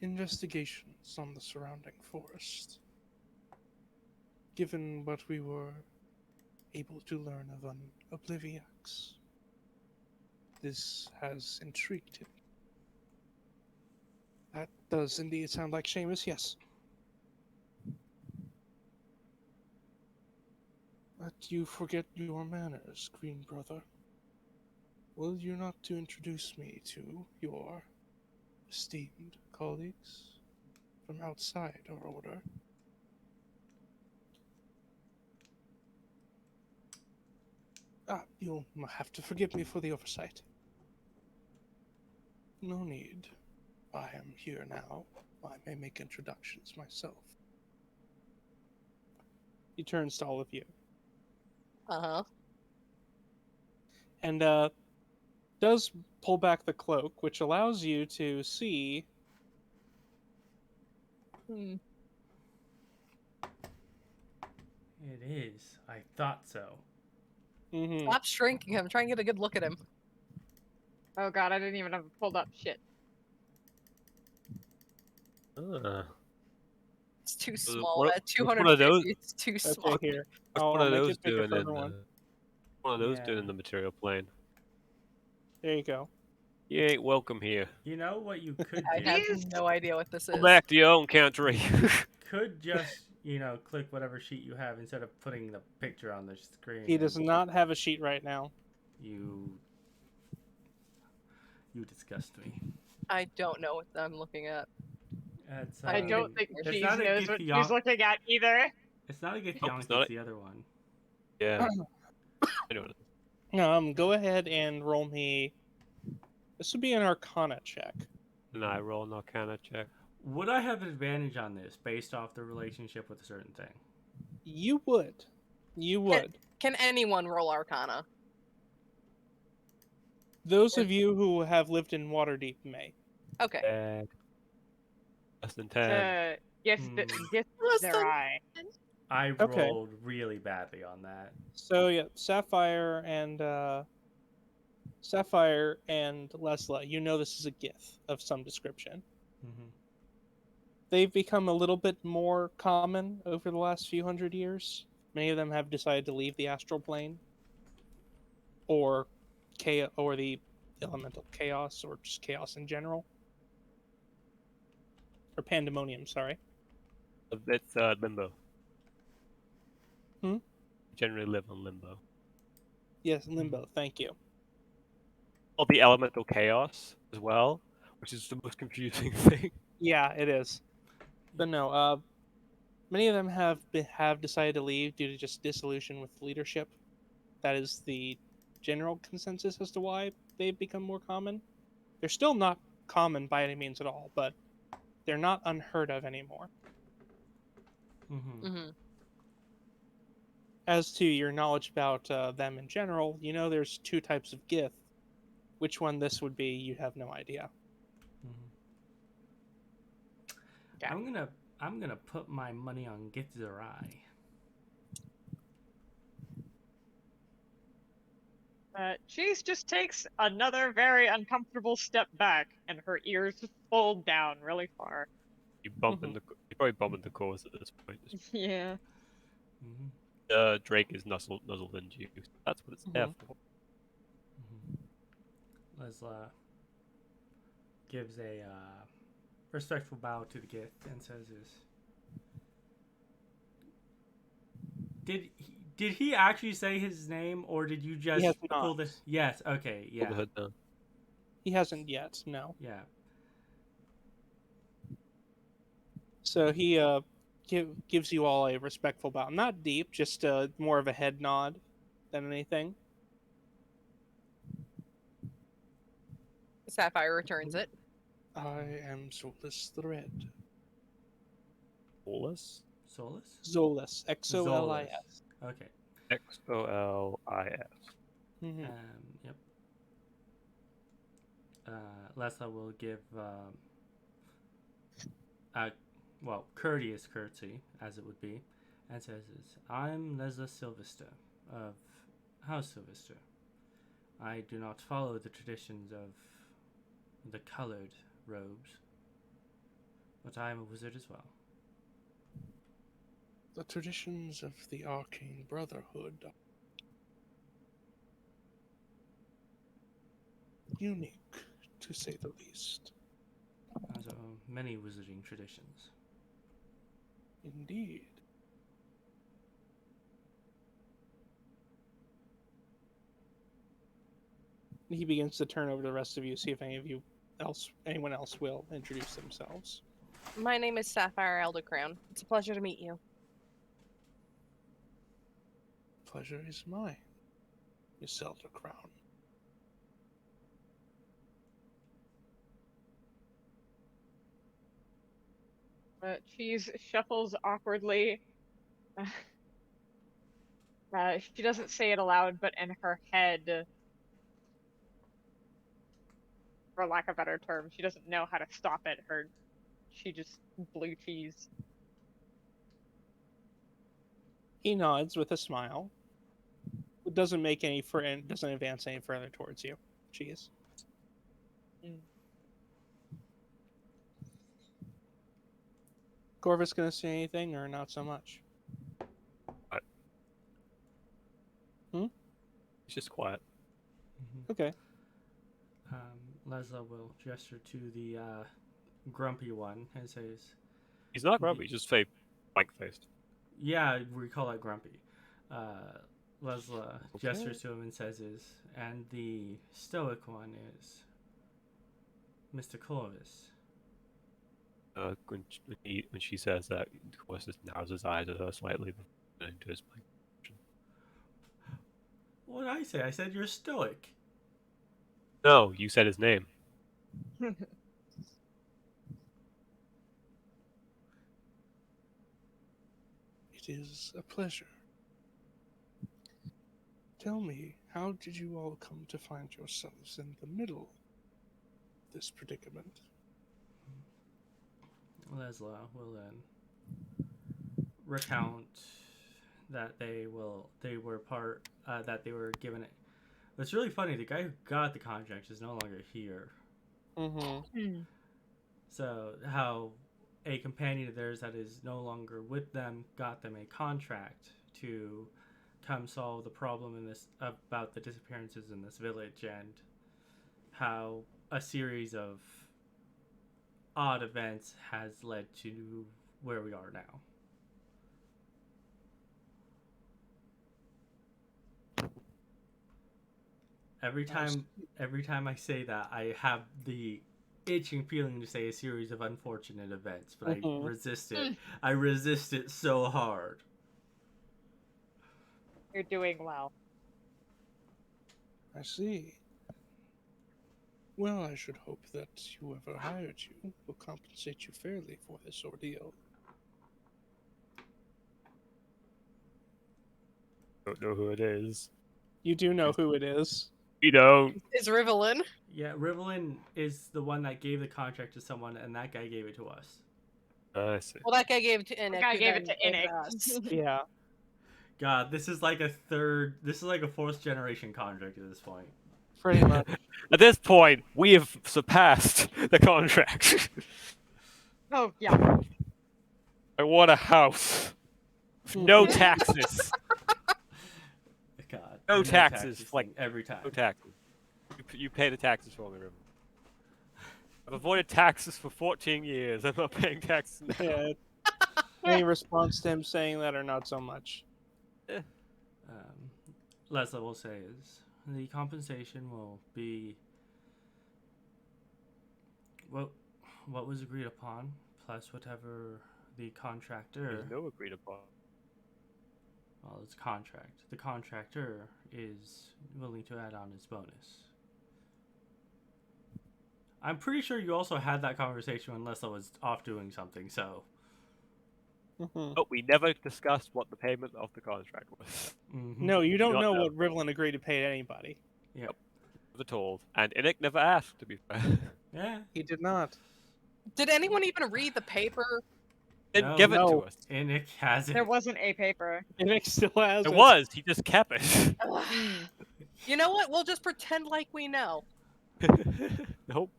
investigations on the surrounding forest. Given what we were able to learn of an Obliviax, this has intrigued him. That does indeed sound like Seamus, yes. But you forget your manners, Green Brother. Will you not to introduce me to your esteemed colleagues from outside our order? You'll have to forgive me for the oversight. No need. I am here now. I may make introductions myself. He turns to all of you. Uh-huh. And does pull back the cloak, which allows you to see. It is. I thought so. Mm-hmm. Stop shrinking him. Try and get a good look at him. Oh god, I didn't even have it pulled up. Shit. It's too small. What- At which one of 250, those- it's too small. Okay, here. What's I'll one of make those it bigger doing for in everyone. one of those Yeah. doing in the material plane? There you go. You ain't welcome here. You know what you could I do? have Jeez. no idea what this Go is. back to your own country. Could just, click whatever sheet you have instead of putting the picture on the screen. He does not have a sheet right now. You disgust me. I don't know what I'm looking at. It's, I don't think it's Cheese not a knows what Githyank- she's looking at either. It's not a Nope, Githyank, it's not it's the other one. Yeah. I know it. Go ahead and roll me. This would be an Arcana check. And I roll an Arcana check. Would I have advantage on this based off the relationship with a certain thing? You would. You would. Can anyone roll Arcana? Those of you who have lived in Waterdeep may. Okay. Less than 10. Yes, Hmm. Less their than- eye. I Okay. rolled really badly on that. So yeah, Sapphire and Lessla, you know this is a Gith of some description. Mm-hmm. They've become a little bit more common over the last few hundred years. Many of them have decided to leave the astral plane, or the elemental chaos, or just chaos in general, or pandemonium. Sorry. It's limbo. Hmm? Generally live on limbo. Yes, limbo. Thank you. Or the elemental chaos as well, which is the most confusing thing. Yeah, it is. But no, many of them have decided to leave due to just disillusion with leadership. That is the general consensus as to why they've become more common. They're still not common by any means at all, but they're not unheard of anymore. Mm-hmm. Mm-hmm. As to your knowledge about them in general, you know there's two types of Gith. Which one this would be, you have no idea. Mm-hmm. Okay. I'm gonna put my money on Gitzerai. Cheese just takes another very uncomfortable step back, and her ears fold down really far. You probably bumping the course at this point. Yeah. Mm-hmm. Drake is nuzzled into you. That's what it's there for. Mm-hmm. Lessla gives a respectful bow to the gift and says, Did he actually say his name, or did you just has pull not. this? Yes. Okay. Pull Yeah. the hood down. He hasn't yet, no. Yeah. So he gives you all a respectful bow. Not deep, just more of a head nod than anything. Sapphire returns it. I am Solus the Red. Solus? Solus. Zolis. Xolis. Okay. Xolis. Mm-hmm. Yep. Lessla will give courteous curtsy, as it would be, and says, I'm Lessla Silverster of House Silverster. I do not follow the traditions of the colored robes, but I am a wizard as well. The traditions of the Arcane Brotherhood are unique, to say the least. As are many wizarding traditions. Indeed. He begins to turn over to the rest of you, see if anyone else will introduce themselves. My name is Sapphire Eldercrow. It's a pleasure to meet you. Pleasure is mine, Miss Eldercrown. Cheese shuffles awkwardly. She doesn't say it aloud, but in her head, for lack of a better term, she doesn't know how to stop it. She just blue cheese. He nods with a smile. It doesn't advance any further towards you. Cheese. Corvus gonna say anything or not so much? What? It's just quiet. Mm-hmm. Okay. Lessla will gesture to the grumpy one and says, He's not grumpy, he's just blank-faced. yeah, we call it grumpy. Lessla Okay. gestures to him and says, and the stoic one is Mr. Corvus. When she says that, of course, just narrows his eyes at her slightly into his blank. What did I say? I said you're stoic. No, you said his name. It It is a pleasure. Tell me, how did you all come to find yourselves in the middle of this predicament? Lessla will then recount that they were given it. It's really funny. The guy who got the contract is no longer here. Mm-hmm. So how a companion of theirs that is no longer with them got them a contract to come solve the problem in this about the disappearances in this village, and how a series of odd events has led to where we are now. Every time I say that, I have the itching feeling to say a series of unfortunate events, but I resist it. I resist it so hard. You're doing well. I see. Well, I should hope that whoever hired you will compensate you fairly for this ordeal. Don't know who it is. You do know who it is. We don't. Is Rivelin? Yeah, Rivelin is the one that gave the contract to someone, and that guy gave it to us. I see. Well, that guy gave it to Inik. The guy who gave it then to gave us. Inik. Yeah. God, this is like a fourth generation contract at this point. Pretty much. At this point, we have surpassed the contract. Oh, yeah. I want a house. No taxes. God, No the taxes, thing like, every time. No taxes. You pay the taxes for me, River. I've avoided taxes for 14 years. I'm not paying taxes now. Yeah. Any response to him saying that or not so much? Lessla will say is the compensation will be what was agreed upon, plus whatever the contractor. There's no agreed upon. Well, it's contract. The contractor is willing to add on his bonus. I'm pretty sure you also had that conversation when Lessla was off doing something, so. But we never discussed what the payment of the contract was. No, you don't Not know know. what Rivelin agreed to pay to anybody. Yep. Never told. And Inik never asked, to be fair. Yeah. He did not. Did anyone even read the paper? Didn't No. give it to No. us. Inik has it. There wasn't a paper. Inik still has It it. was. He just kept it. You know what? We'll just pretend like we know. Nope.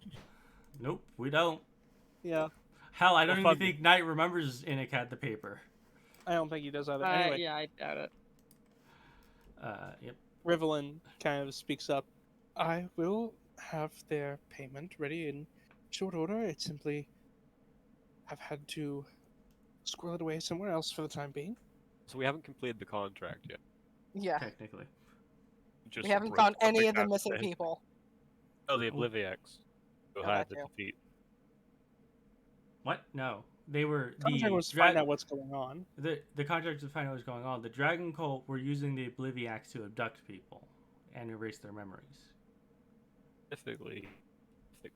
Nope, we don't. Yeah. Hell, I don't Well, even think Knight remembers Inik had the paper. I don't think he does either. Anyway, Yeah, I doubt it. Yep. Rivelin kind of speaks up. I will have their payment ready in short order. It's simply I've had to squirrel it away somewhere else for the time being. So we haven't completed the contract yet. Yeah. Technically. Just We haven't broke found any something of the out missing there. people. Oh, the Obliviex. Who Oh, had that the too. defeat. What? No. They were The contract was to find out what's going on. The contract to find out what's going on. The Dragon Cult were using the Obliviacs to abduct people and erase their memories. Specifically.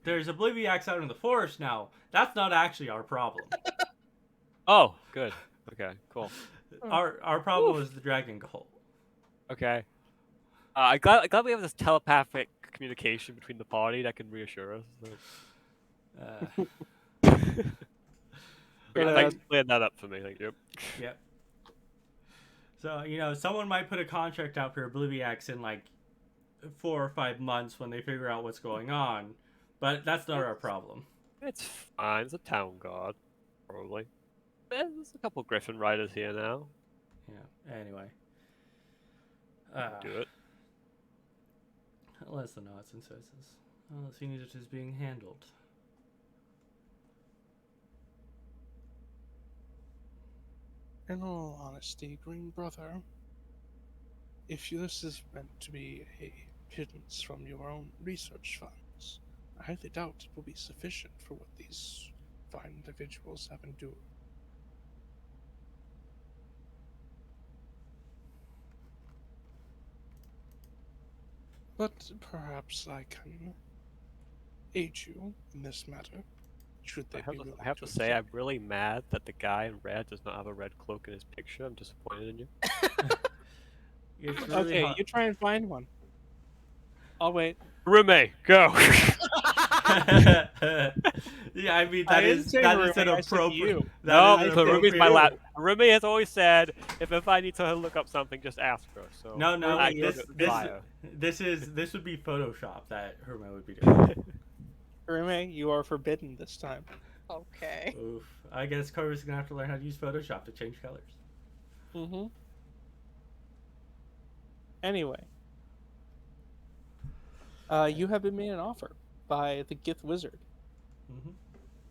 There's Obliviacs out in the forest now. That's not actually our problem. Oh, good. Okay, cool. Our problem was the Dragon Cult. Okay. I'm glad we have this telepathic communication between the party that can reassure us. Thanks for clearing that up for me. Thank you. Yep. So, someone might put a contract out for Obliviacs in like 4 or 5 months when they figure out what's going on, but that's not our problem. It's fine. It's a town guard, probably. There's a couple Griffin riders here now. Yeah. Anyway. Do it. Less nonsense says this. Well, seeing as it is being handled. In all honesty, Green Brother, if this is meant to be a pittance from your own research funds, I highly doubt it will be sufficient for what these fine individuals have endured. But perhaps I can aid you in this matter. Should they I have, be to, willing I have to to say, I'm accept? really mad that the guy in red does not have a red cloak in his picture. I'm disappointed in you. It's really Okay, hard. you try and find one. I'll wait. Roommate, go! Yeah, I mean I didn't say that Harume, is an I said appropriate. you. No, That is an Harumi's my appropriate. Harumi has always said, if I need to look up something, just ask her. So No, Harume, this you're this fire. this would be Photoshop that Herman would be doing. Harume, you are forbidden this time. Okay. Oof. I guess Corvus is gonna have to learn how to use Photoshop to change colors. Mm-hmm. Anyway. You have been made an offer by the Gith Wizard.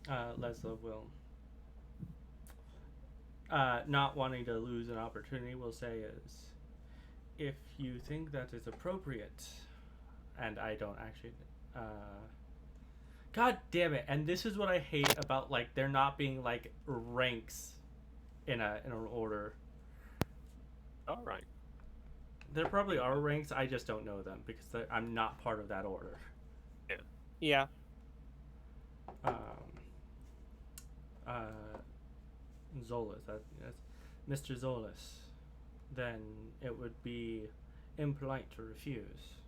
Lessla will, not wanting to lose an opportunity, will say is, if you think that is appropriate, and I don't actually, God damn it! And this is what I hate about like there not being like ranks in an order. All right. There probably are ranks. I just don't know them because I'm not part of that order. Yeah. Zolas, that's Mr. Zolas, then it would be impolite to refuse.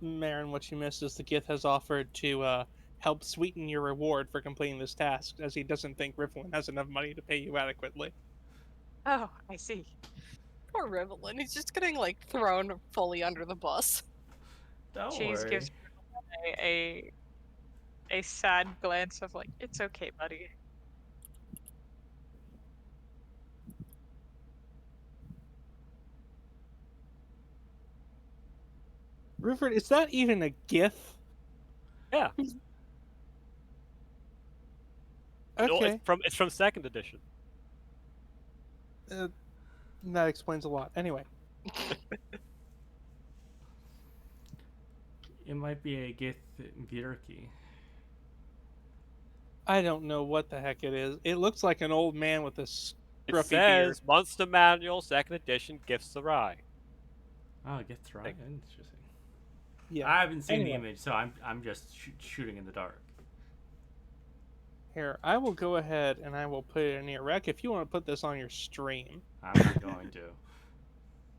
Marin, what you missed is the Gith has offered to help sweeten your reward for completing this task, as he doesn't think Rifflin has enough money to pay you adequately. Oh, I see. Poor Rivelin. He's just getting like thrown fully under the bus. Don't Cheese worry. gives a sad glance of like, it's okay, buddy. Rupert, is that even a Gith? Yeah. No, Okay. it's from second edition. That explains a lot. Anyway. It might be a Gith Virki. I don't know what the heck it is. It looks like an old man with a It scruffy says beard. Monster Manual, second edition, Gifts Awry. Oh, Gith's right. Like- Interesting. Yeah. I haven't seen the Anyway. image, so I'm just shooting in the dark. Here, I will go ahead and I will put it in your rec if you want to put this on your stream. I'm not going to.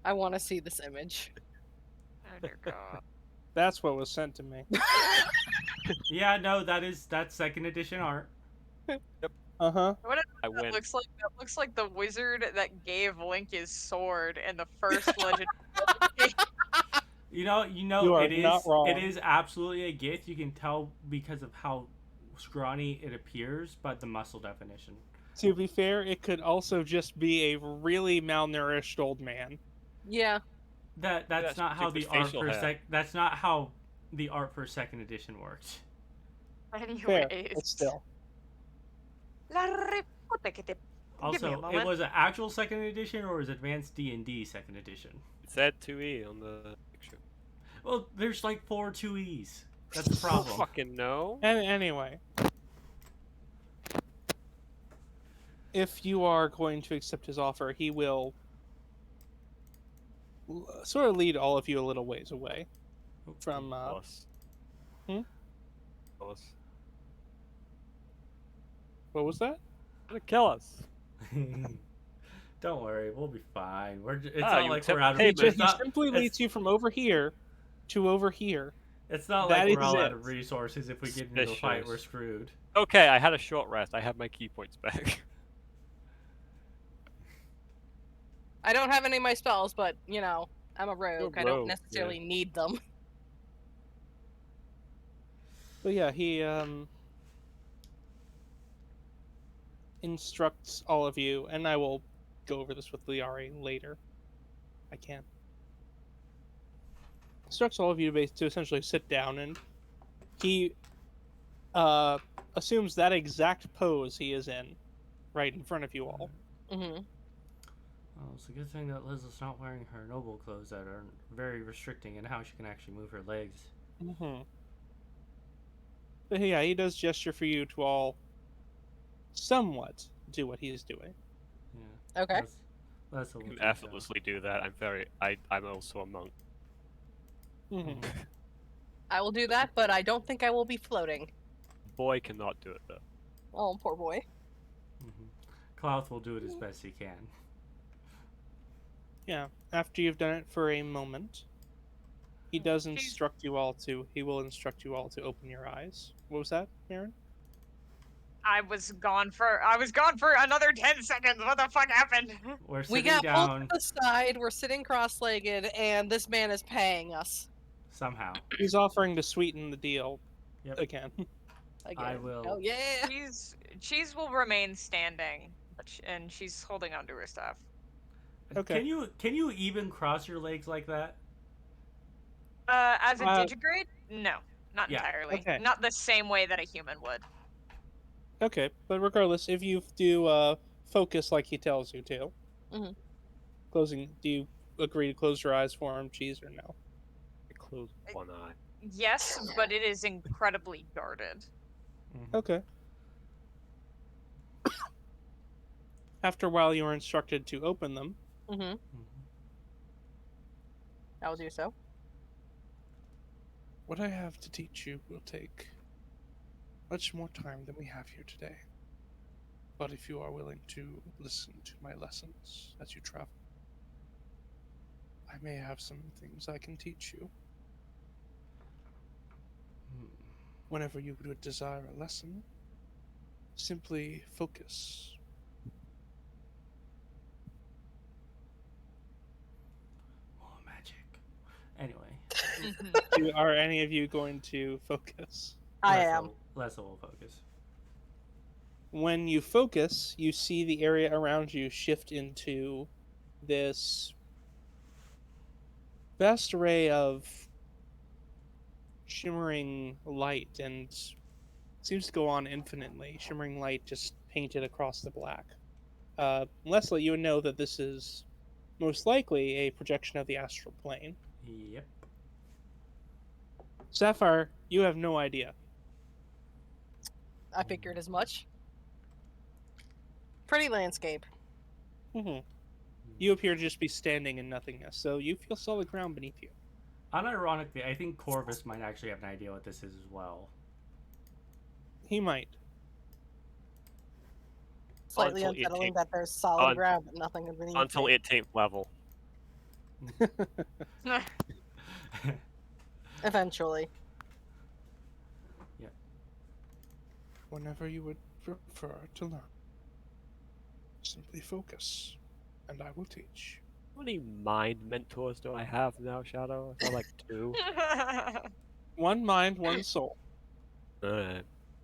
I want to see this image. Oh dear God. That's what was sent to me. Yeah, no, that's second edition art. Uh-huh. What if I that win. looks like? That looks like the wizard that gave Link his sword in the first Legend. You know, You are it is not wrong. it is absolutely a Gith. You can tell because of how scrawny it appears, but the muscle definition. To be fair, it could also just be a really malnourished old man. Yeah. That's That's not how the stupid art facial for hair. that's not how the art for second edition worked. Fair, Anyways. but still. Also, it moment. was an actual second edition or was advanced D&D second edition? It said 2E on the picture. Well, there's like 4 2Es. That's the I problem. fucking know. And anyway. If you are going to accept his offer, he will sort of lead all of you a little ways away from Us. Hmm? Us. what was that? Gonna kill us. Don't worry, we'll be fine. It's Ah, not you like accept we're out of payment. He it's not, simply it's- leads you from over here to over here. it's not that like we're is all out it. of resources. If we get into a fight, we're Suspicious. screwed. Okay, I had a short rest. I have my key points back. I don't have any of my spells, but you know, I'm a rogue. I don't rogue, necessarily need them. But yeah, he instructs all of you, and I will go over this with Liari later. I can. Instructs all of you to essentially sit down, and he assumes that exact pose he is in, right in front of you all. Mm-hmm. Well, it's a good thing that Liz is not wearing her noble clothes that are very restricting in how she can actually move her legs. Mm-hmm. But yeah, he does gesture for you to all somewhat do what he is doing. Yeah. Okay. That's I can effortlessly do that. I'm also a monk. Mhm. I will do that, but I don't think I will be floating. Boy cannot do it though. Oh, poor boy. Clouth will do it as best he can. Yeah. After you've done it for a moment, he does She's- instruct you all to. He will instruct you all to open your eyes. What was that, Aaron? I was gone for another 10 seconds. What the fuck happened? We're We sitting got pulled down to the side, we're sitting cross-legged, and this man is paying us. somehow. He's offering to sweeten the deal Yep. again. Again. I will. Oh, yeah! Cheese will remain standing, and she's holding onto her staff. Okay. Can you even cross your legs like that? As a Uh, digigrade, no, not Yeah, entirely. okay. Not the same way that a human would. Okay, but regardless, if you do focus like he tells you to, Mhm. do you agree to close your eyes for him, Cheese, or no? I close one eye. Yes, but it is incredibly guarded. Okay. After a while, you are instructed to open them. Mm-hmm. I will do so. What I have to teach you will take much more time than we have here today. But if you are willing to listen to my lessons as you travel, I may have some things I can teach you. Whenever you would desire a lesson, simply focus. More magic. Anyway, Are any of you going to focus? I am. Lessla will focus. When you focus, you see the area around you shift into this vast array of shimmering light, and seems to go on infinitely. Shimmering light just painted across the black. Leslie, you would know that this is most likely a projection of the astral plane. Yep. Sapphire, you have no idea. I figured as much. Pretty landscape. You appear to just be standing in nothingness, so you feel solid ground beneath you. Unironically, I think Corvus might actually have an idea what this is as well. He might. Slightly Until unsettling 18th that there's solid un- ground but nothing underneath Until it. 18th level. Eventually. Whenever you would prefer to learn, simply focus, and I will teach. How many mind mentors do I have now, Shadow? I feel like 2. One mind, one soul. Alright.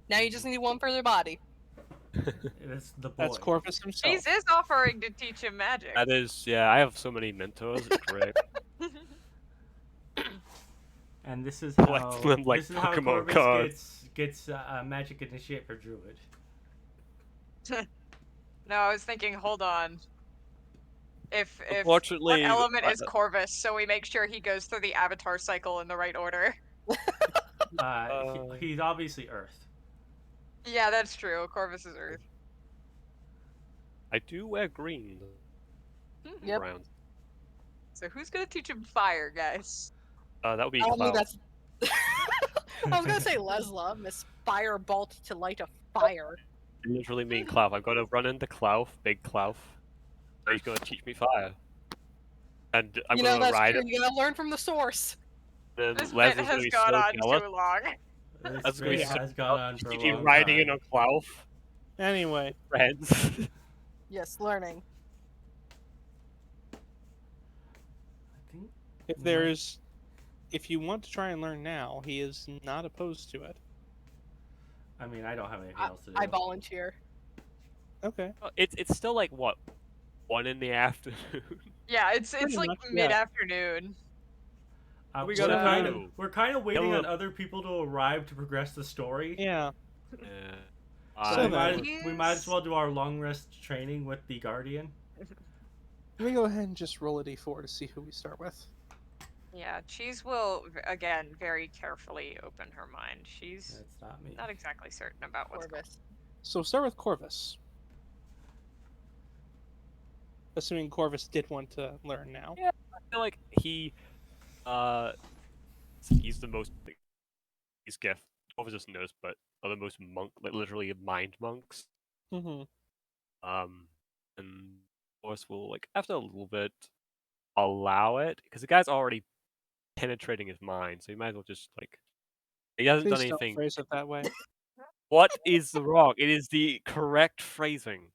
Now you just need one for their body. It's the boy. That's Corvus himself. Cheese is offering to teach him magic. That is, yeah, I have so many mentors, it's great. And this is Collect how them like this is how Pokemon Corvus cards. gets a magic initiate for Druid. No, I was thinking, hold on. If Unfortunately, what element is Corvus, so we make sure he goes through the avatar cycle in the right order. He's obviously Earth. Yeah, that's true. Corvus is Earth. I do wear green. Yep. Brown. So who's gonna teach him fire, guys? That would be Only Cloud. that's. I was gonna say Lessla, Miss Firebolt to light a fire. Literally me and Cloud. I'm gonna run into Cloud, big Cloud. So he's gonna teach me fire. And I'm You know gonna that's ride true. it. You gotta learn from the source. Then This Les bit is gonna has be gone so on jealous. too long. This That's gonna be bit so has gone on for a Keep you long riding time. in on Cloud, Anyway, friends. Yes, learning. I think if you want to try and learn now, he is not opposed to it. I mean, I don't have anything else to do. I volunteer. Okay. Well, it's still like what, 1 in the afternoon. Yeah, it's Pretty like much, yeah. mid-afternoon. We we're gotta kind of do? we're kind of waiting Yellow- on other people to arrive to progress the story. Yeah. Yeah. So we, then- we might as well do our long rest training with the Guardian. Let me go ahead and just roll a d4 to see who we start with. Yeah, Cheese will again very carefully open her mind. She's That's not me. not exactly certain about what's going Corvus. So we'll start with Corvus. Assuming Corvus did want to learn now. Yeah. I feel like he He's the most. He's Geth. Corvus doesn't know this, but are the most monk, like literally mind monks. Mm-hmm. And Corvus will like after a little bit allow it because the guy's already penetrating his mind, so he might as well just like he hasn't done Please don't anything. phrase it that way. What is the wrong? It is the correct phrasing.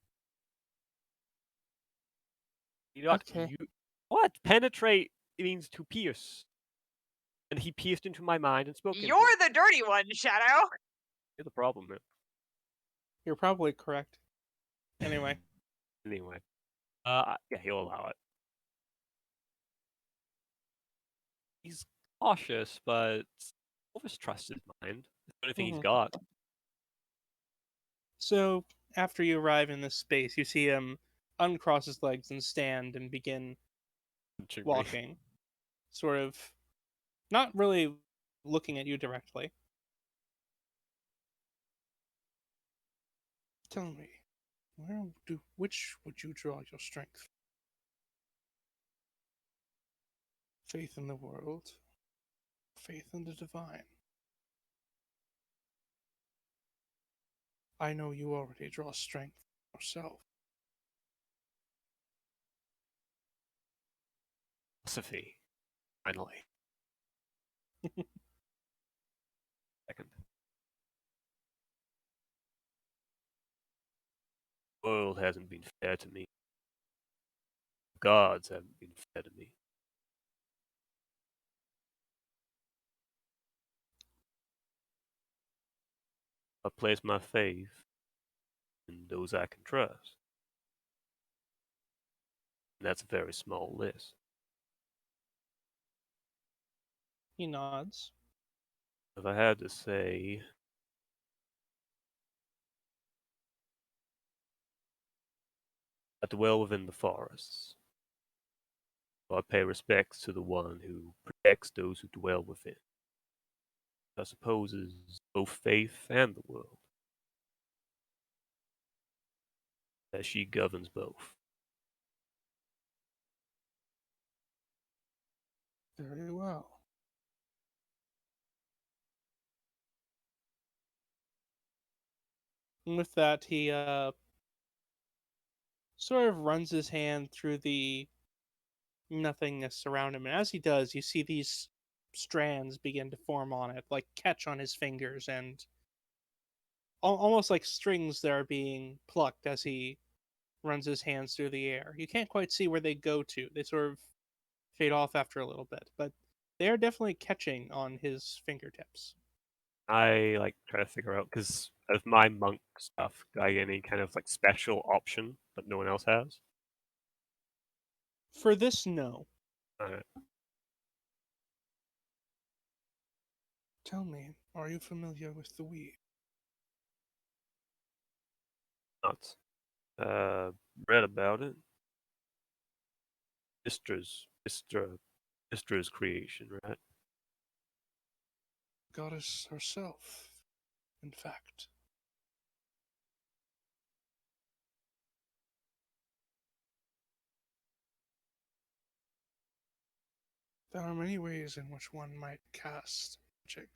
You not Okay. you what penetrate means to pierce, and he pierced into my mind and spoke. You're the dirty one, Shadow. You're the problem, man. You're probably correct. Anyway. Anyway, yeah, he'll allow it. He's cautious, but always trust his mind. It's the only thing he's Mhm. got. So, after you arrive in this space, you see him uncross his legs and stand and begin Punching me. walking. Sort of not really looking at you directly. Tell me, which would you draw your strength? Faith in the world, faith in the divine. I know you already draw strength yourself. Philosophy. Finally. Second. The world hasn't been fair to me. Gods haven't been fair to me. I place my faith in those I can trust. And that's a very small list. He nods. If I had to say, I dwell within the forests. So I pay respects to the one who protects those who dwell within. I suppose is both faith and the world. That she governs both. Very well. And with that, he sort of runs his hand through the nothingness around him, and as he does, you see these strands begin to form on it, like catch on his fingers, and almost like strings that are being plucked as he runs his hands through the air. You can't quite see where they go to. They sort of fade off after a little bit, but they are definitely catching on his fingertips. I like try to figure out because of my monk stuff, do I get any kind of like special option that no one else has? For this, no. Alright. Tell me, are you familiar with the weave? Not. Read about it. Mistra's creation, right? Goddess herself, in fact. There are many ways in which one might cast magic,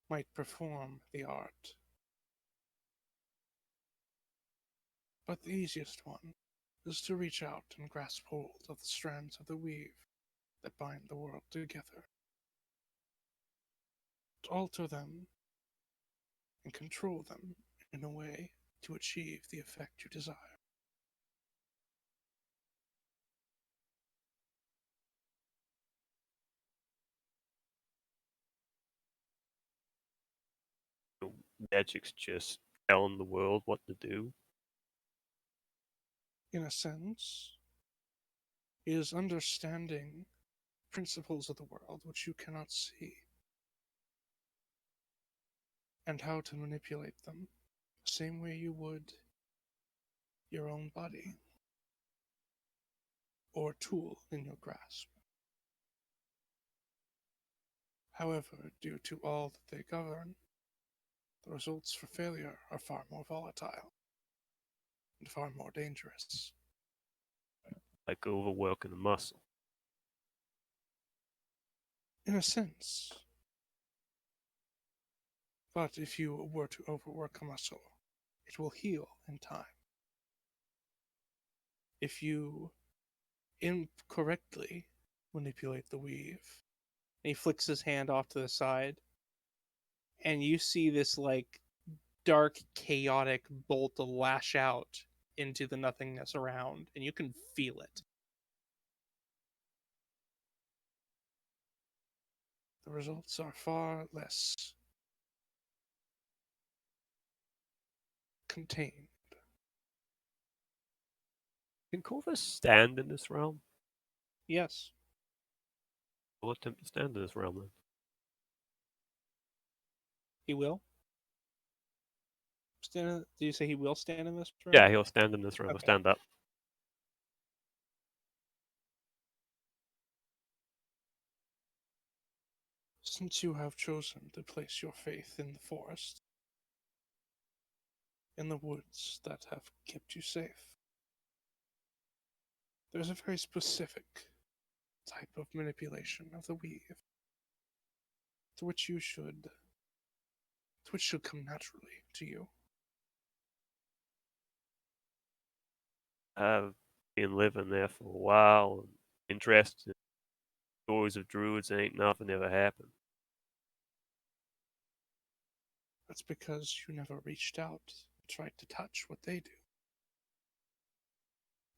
might perform the art. But the easiest one is to reach out and grasp hold of the strands of the weave that bind the world together. To alter them and control them in a way to achieve the effect you desire. Magic's just telling the world what to do. In a sense, it is understanding principles of the world which you cannot see, and how to manipulate them the same way you would your own body or tool in your grasp. However, due to all that they govern, the results for failure are far more volatile and far more dangerous. Like overworking the muscle. In a sense. But if you were to overwork a muscle, it will heal in time. If you incorrectly manipulate the weave, and he flicks his hand off to the side, and you see this like dark, chaotic bolt lash out into the nothingness around, and you can feel it. The results are far less contained. Can Corvus stand in this realm? Yes, We'll attempt to stand in this realm then. he will. Stand. Do you say he will stand in this room? Yeah, he'll stand in this realm. He'll Okay. stand up. Since you have chosen to place your faith in the forest, in the woods that have kept you safe, there's a very specific type of manipulation of the weave to which should come naturally to you. I've been living there for a while and interested in stories of druids. Ain't nothing ever happened. That's because you never reached out and tried to touch what they do.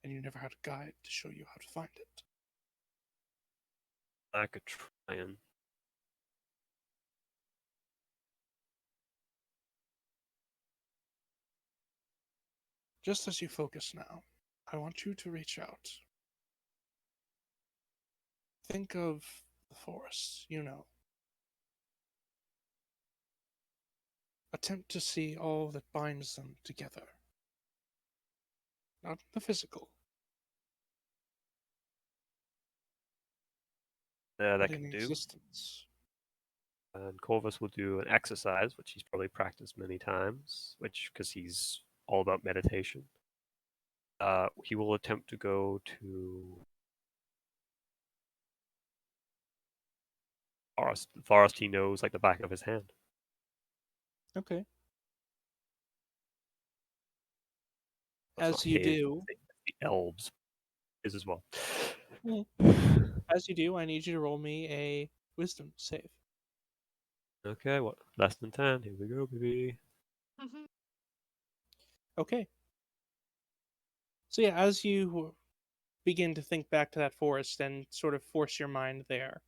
And you never had a guide to show you how to find it. I could try and Just as you focus now, I want you to reach out. Think of the forest, you know. Attempt to see all that binds them together. Not the physical, that but can in do. existence. And Corvus will do an exercise, which he's probably practiced many times, because he's all about meditation. He will attempt to go to forest. The forest he knows like the back of his hand. Okay. That's As not you his, do, the elves is as well. as you do, I need you to roll me a wisdom save. Okay, what? Less than 10. Here we go, baby. Okay. So yeah, as you begin to think back to that forest and sort of force your mind there,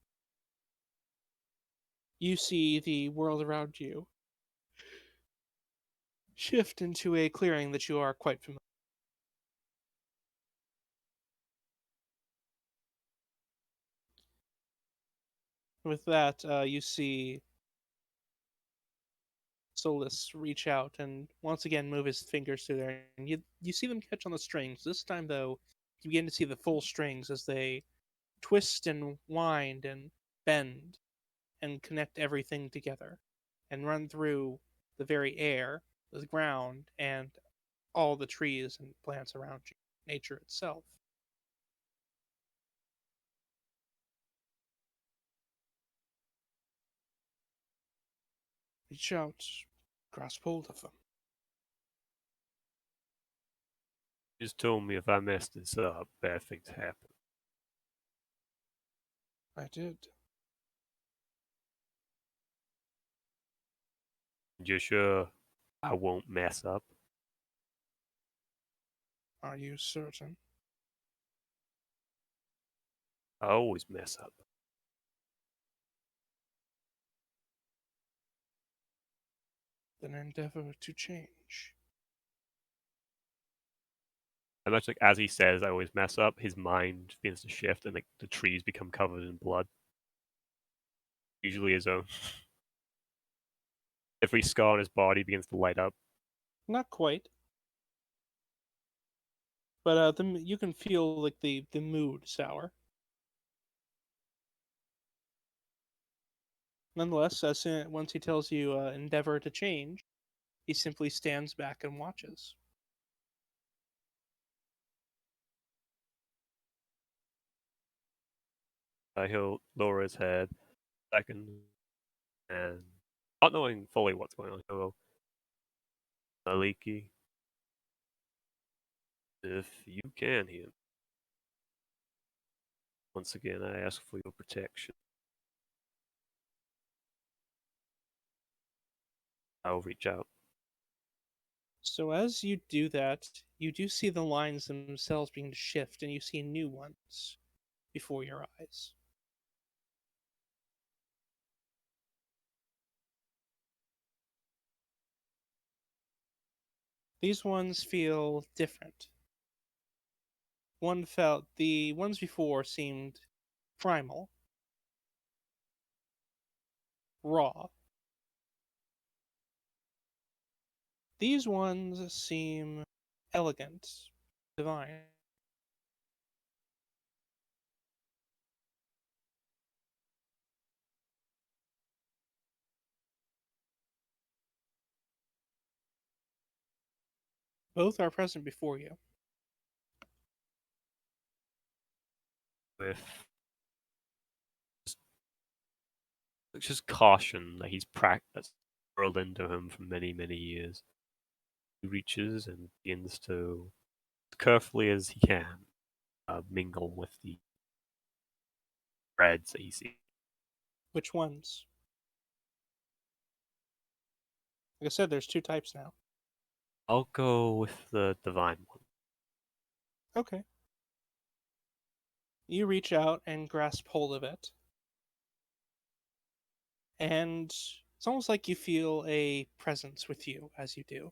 you see the world around you shift into a clearing that you are quite familiar with. That, you see Solus reach out and once again move his fingers through there, and you see them catch on the strings. This time, though, you begin to see the full strings as they twist and wind and bend and connect everything together and run through the very air, the ground, and all the trees and plants around you, nature itself. Reach out, grasp hold of them. Just told me if I mess this up, bad things happen. I did. You sure I won't mess up? Are you certain? I always mess up. Then endeavor to change. And much like as he says, I always mess up, his mind begins to shift and like the trees become covered in blood. Usually his own. Every scar on his body begins to light up. Not quite. But you can feel like the mood sour. Nonetheless, once he tells you endeavor to change, he simply stands back and watches. He'll lower his head. second, and not knowing fully what's going on, he'll go, Maliki, if you can hear me, once again I ask for your protection. I'll reach out. So as you do that, you do see the lines themselves begin to shift, and you see new ones before your eyes. These ones feel different. The ones before seemed primal, raw. These ones seem elegant, divine. Both are present before you. With just caution that that's drilled into him for many, many years. He reaches and begins to, as carefully as he can, mingle with the threads that he sees. Which ones? Like I said, there's two types now. I'll go with the divine one. Okay. You reach out and grasp hold of it. And it's almost like you feel a presence with you as you do.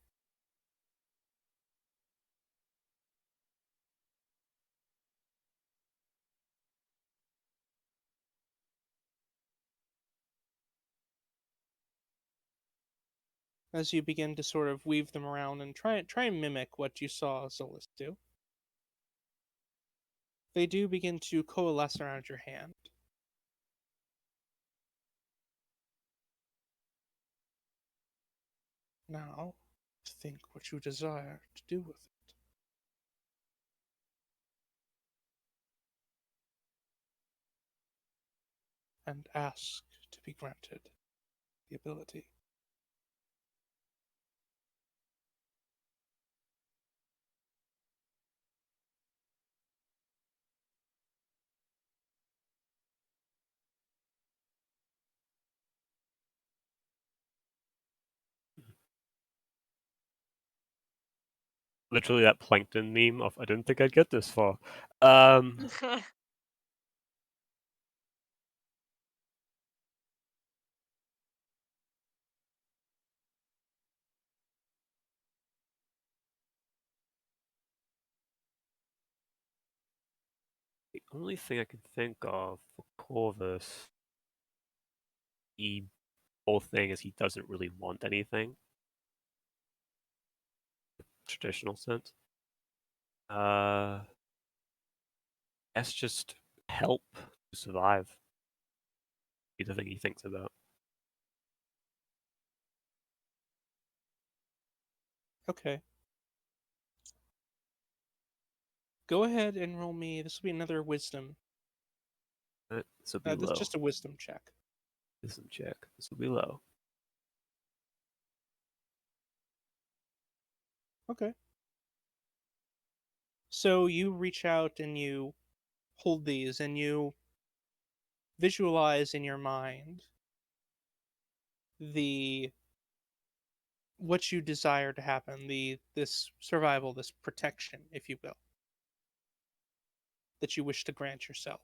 As you begin to sort of weave them around and try and mimic what you saw Solus do. They do begin to coalesce around your hand. Now, think what you desire to do with it. And ask to be granted the ability. Literally that plankton meme of I didn't think I'd get this far. The only thing I can think of for Corvus, the whole thing is he doesn't really want anything. Traditional sense. That's just help to survive. Be the thing he thinks about. Okay. Go ahead and roll me. This will be another wisdom. This will be This low. is just a wisdom check. Wisdom check. This will be low. Okay. So you reach out and you hold these and you visualize in your mind the what you desire to happen, this survival, this protection, if you will, that you wish to grant yourself.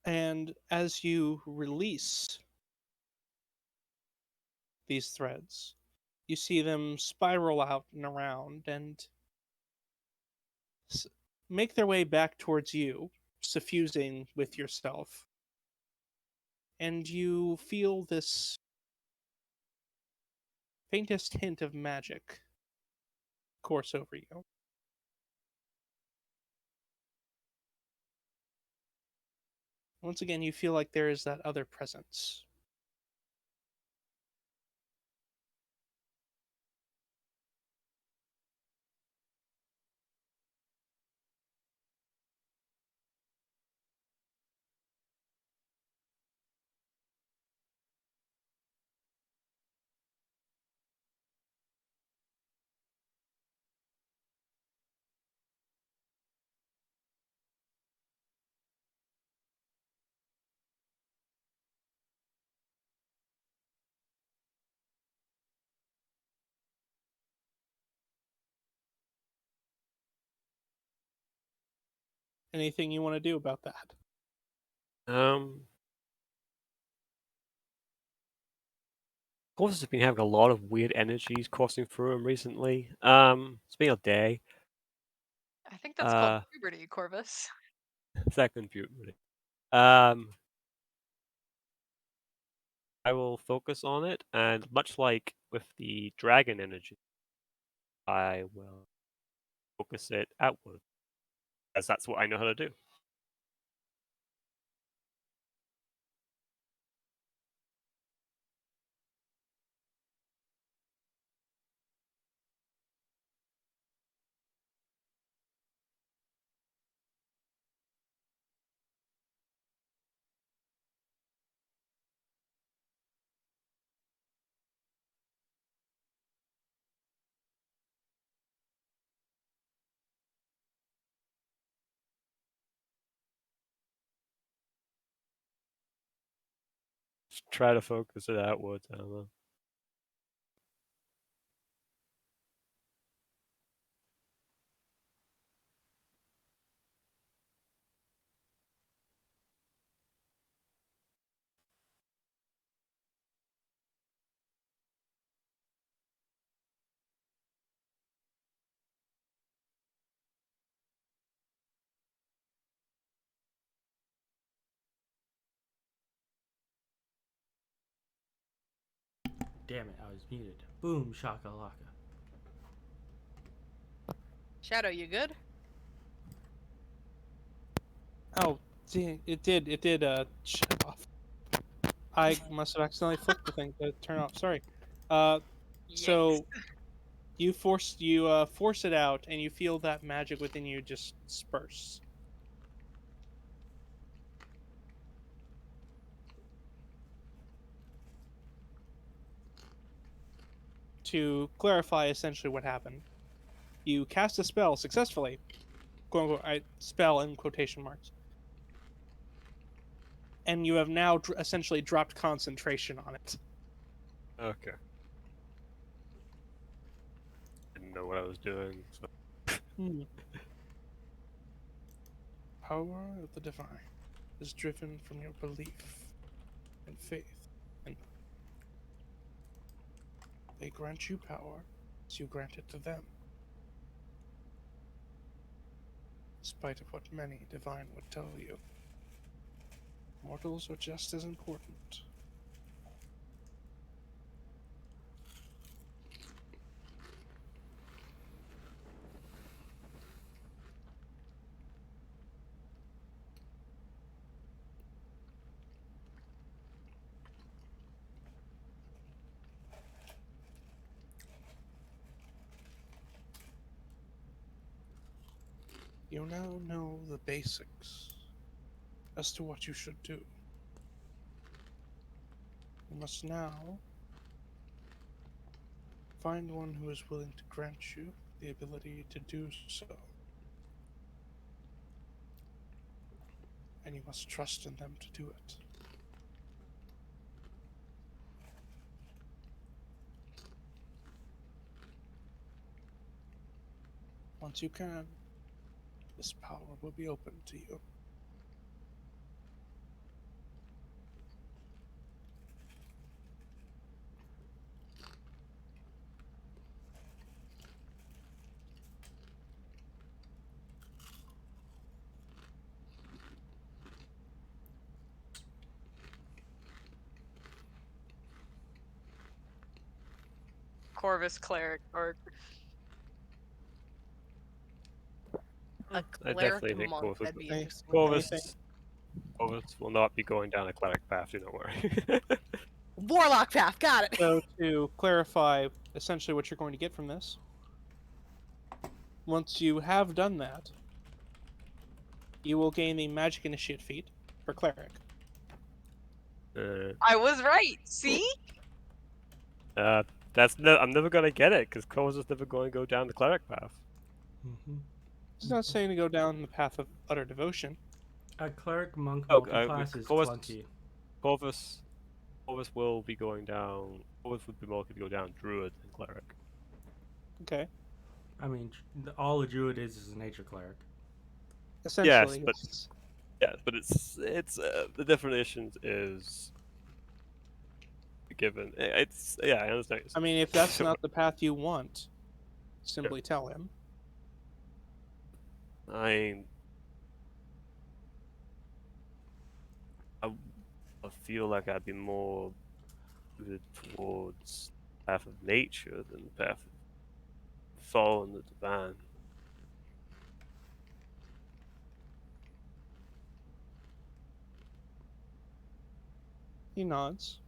And as you release these threads, you see them spiral out and around and make their way back towards you, suffusing with yourself. And you feel this faintest hint of magic course over you. Once again, you feel like there is that other presence. Anything you want to do about that? Corvus has been having a lot of weird energies coursing through him recently. It's been a day. I think that's called puberty, Corvus. Second puberty. I will focus on it, and much like with the dragon energy, I will focus it outward, as that's what I know how to do. Just try to focus it outwards. I don't know. Damn it, I was muted. Boom, shakalaka. Shadow, you good? Oh, see, it did shut off. I must have accidentally flicked the thing to turn off. Sorry. So you force it out, and you feel that magic within you just disperse. To clarify essentially what happened, you cast a spell successfully, quote unquote, spell in quotation marks, and you have now essentially dropped concentration on it. Okay. Didn't know what I was doing. So. Power of the divine is driven from your belief and faith, and they grant you power as you grant it to them. In spite of what many divine would tell you, mortals are just as important. You now know the basics as to what you should do. You must now find one who is willing to grant you the ability to do so. And you must trust in them to do it. Once you can, this power will be open to you. Corvus cleric or A I cleric definitely think monk. Corvus, That'd be Hey, interesting. Corvus will not be going down a cleric path. Do not worry. Warlock path. Got it. So to clarify essentially what you're going to get from this, once you have done that, you will gain the Magic Initiate feat for Cleric. I was right. See? I'm never gonna get it because Corvus is never going to go down the cleric path. It's not saying to go down the path of utter devotion. A cleric monk Oh, multiclass is Corvus- clunky. Corvus will be going down. Corvus would be more likely to go down druid than cleric. Okay. I mean, all a druid is a nature cleric. Essentially, but yes. yeah, but it's the definition is given. It's yeah, I understand. I mean, if that's not the path you want, simply tell him. I I feel like I'd be more good towards the path of nature than the path of fallen the divine. He nods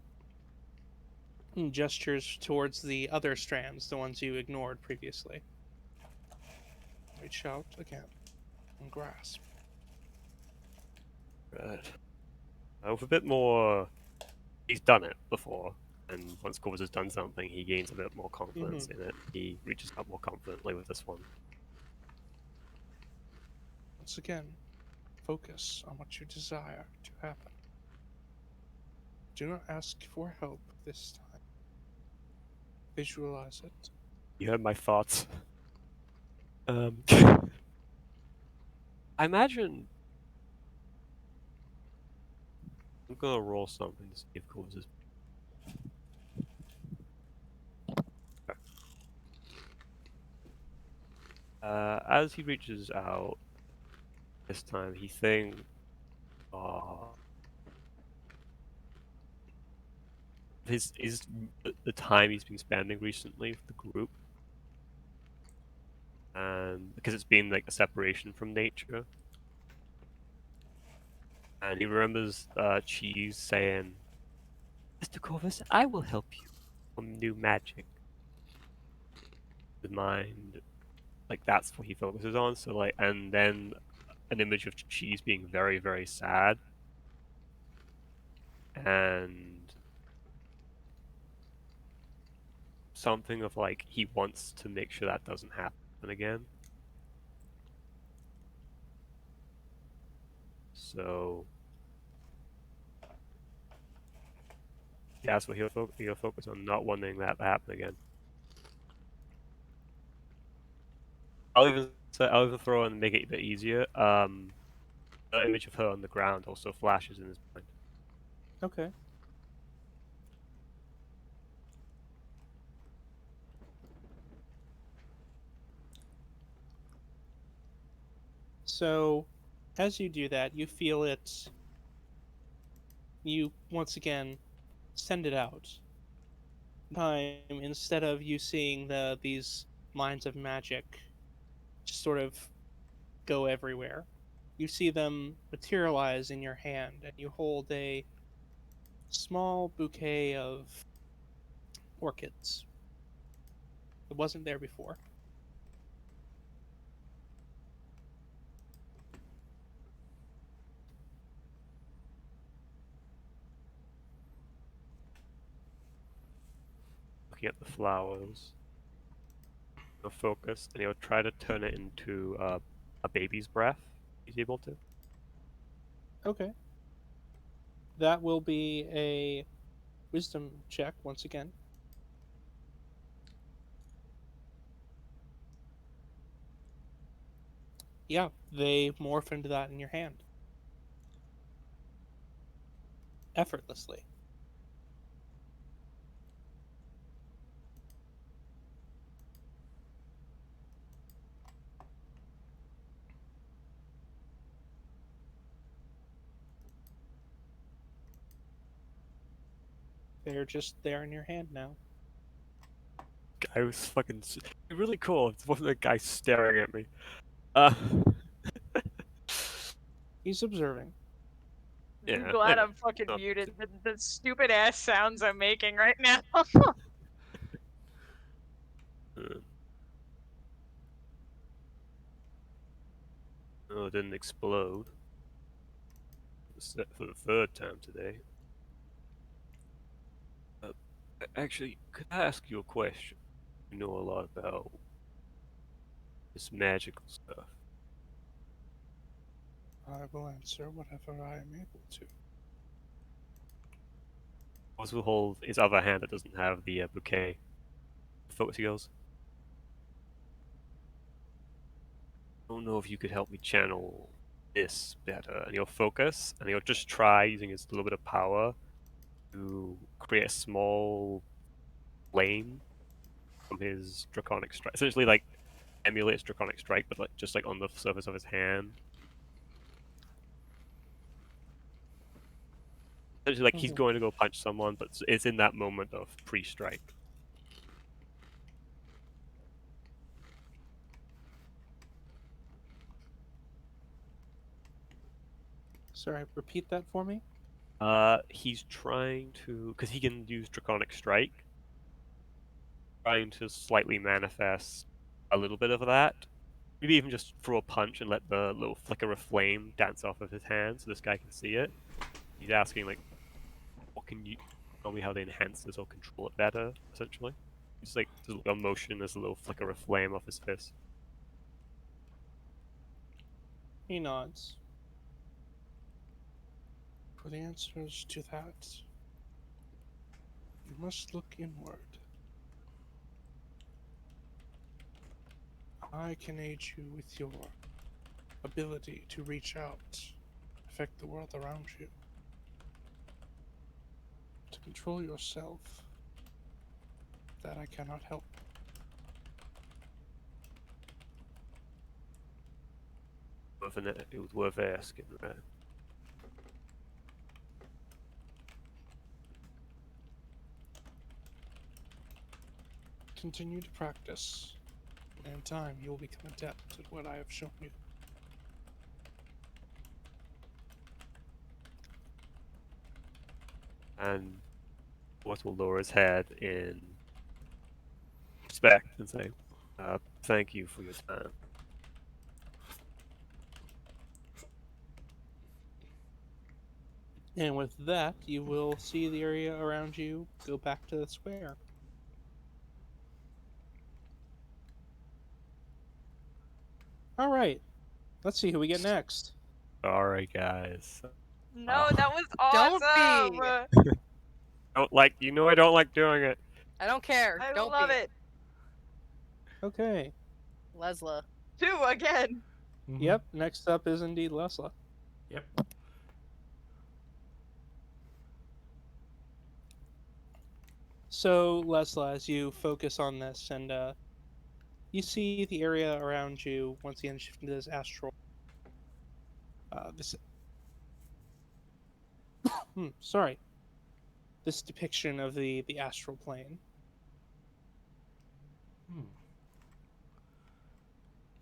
and gestures towards the other strands, the ones you ignored previously. Reach out again and grasp. Right. With a bit more, he's done it before, and once Corvus has done something, he gains a bit more confidence in it. He reaches out more confidently with this one. Once again, focus on what you desire to happen. Do not ask for help this time. Visualize it. You heard my thoughts. I imagine I'm gonna roll something to see if Corvus is. As he reaches out, this time he thinks, his the time he's been spending recently with the group, and because it's been like a separation from nature, and he remembers Cheese saying, "Mr. Corvus, I will help you from new magic." The mind, like that's what he focuses on. So like, and then an image of Cheese being very, very sad, and something of like he wants to make sure that doesn't happen again. So yeah, that's what he'll focus on, not wanting that to happen again. I'll even throw in and make it a bit easier. The image of her on the ground also flashes in his mind. Okay. So, as you do that, you feel it. You once again send it out. Time, instead of you seeing these lines of magic just sort of go everywhere, you see them materialize in your hand, and you hold a small bouquet of orchids. It wasn't there before. Looking at the flowers, he'll focus and he'll try to turn it into a baby's breath. He's able to. Okay. That will be a wisdom check once again. Yeah, they morph into that in your hand. Effortlessly. They're just there in your hand now. Guy was fucking really cool. It wasn't a guy staring at me. Uh, He's observing. Yeah, I'm glad anyway, I'm fucking not- muted. The stupid ass sounds I'm making right now. oh, it didn't explode. For the third time today. Actually, could I ask you a question? You know a lot about this magical stuff. I will answer whatever I am able to. Also hold his other hand that doesn't have the bouquet. Focus, he goes. I don't know if you could help me channel this better, and he'll focus, and he'll just try using his little bit of power to create a small flame from his draconic strike. Essentially, like emulates draconic strike, but like just like on the surface of his hand. Essentially, like he's going to go punch someone, but it's in that moment of pre-strike. Sorry, repeat that for me. He's trying to, because he can use draconic strike, trying to slightly manifest a little bit of that. Maybe even just throw a punch and let the little flicker of flame dance off of his hand so this guy can see it. He's asking, like, what can you tell me how to enhance this or control it better, essentially? Just like, there's a motion, there's a little flicker of flame off his fist. He nods. For the answers to that, you must look inward. I can aid you with your ability to reach out, affect the world around you. To control yourself, that I cannot help. It was worth asking, right? Continue to practice, and in time you will become adept at what I have shown you. And what will lower his head in respect and say, thank you for your time. And with that, you will see the area around you go back to the square. Alright, let's see who we get next. Alright, guys. No, that was Don't awesome. be. I don't like doing it. I don't care. I Don't love be. it. Okay, Lessla. 2 again. Mhm. yep, next up is indeed Lessla. Yep. So, Lessla, as you focus on this, and you see the area around you once again shift into this astral. This depiction of the astral plane. Hmm.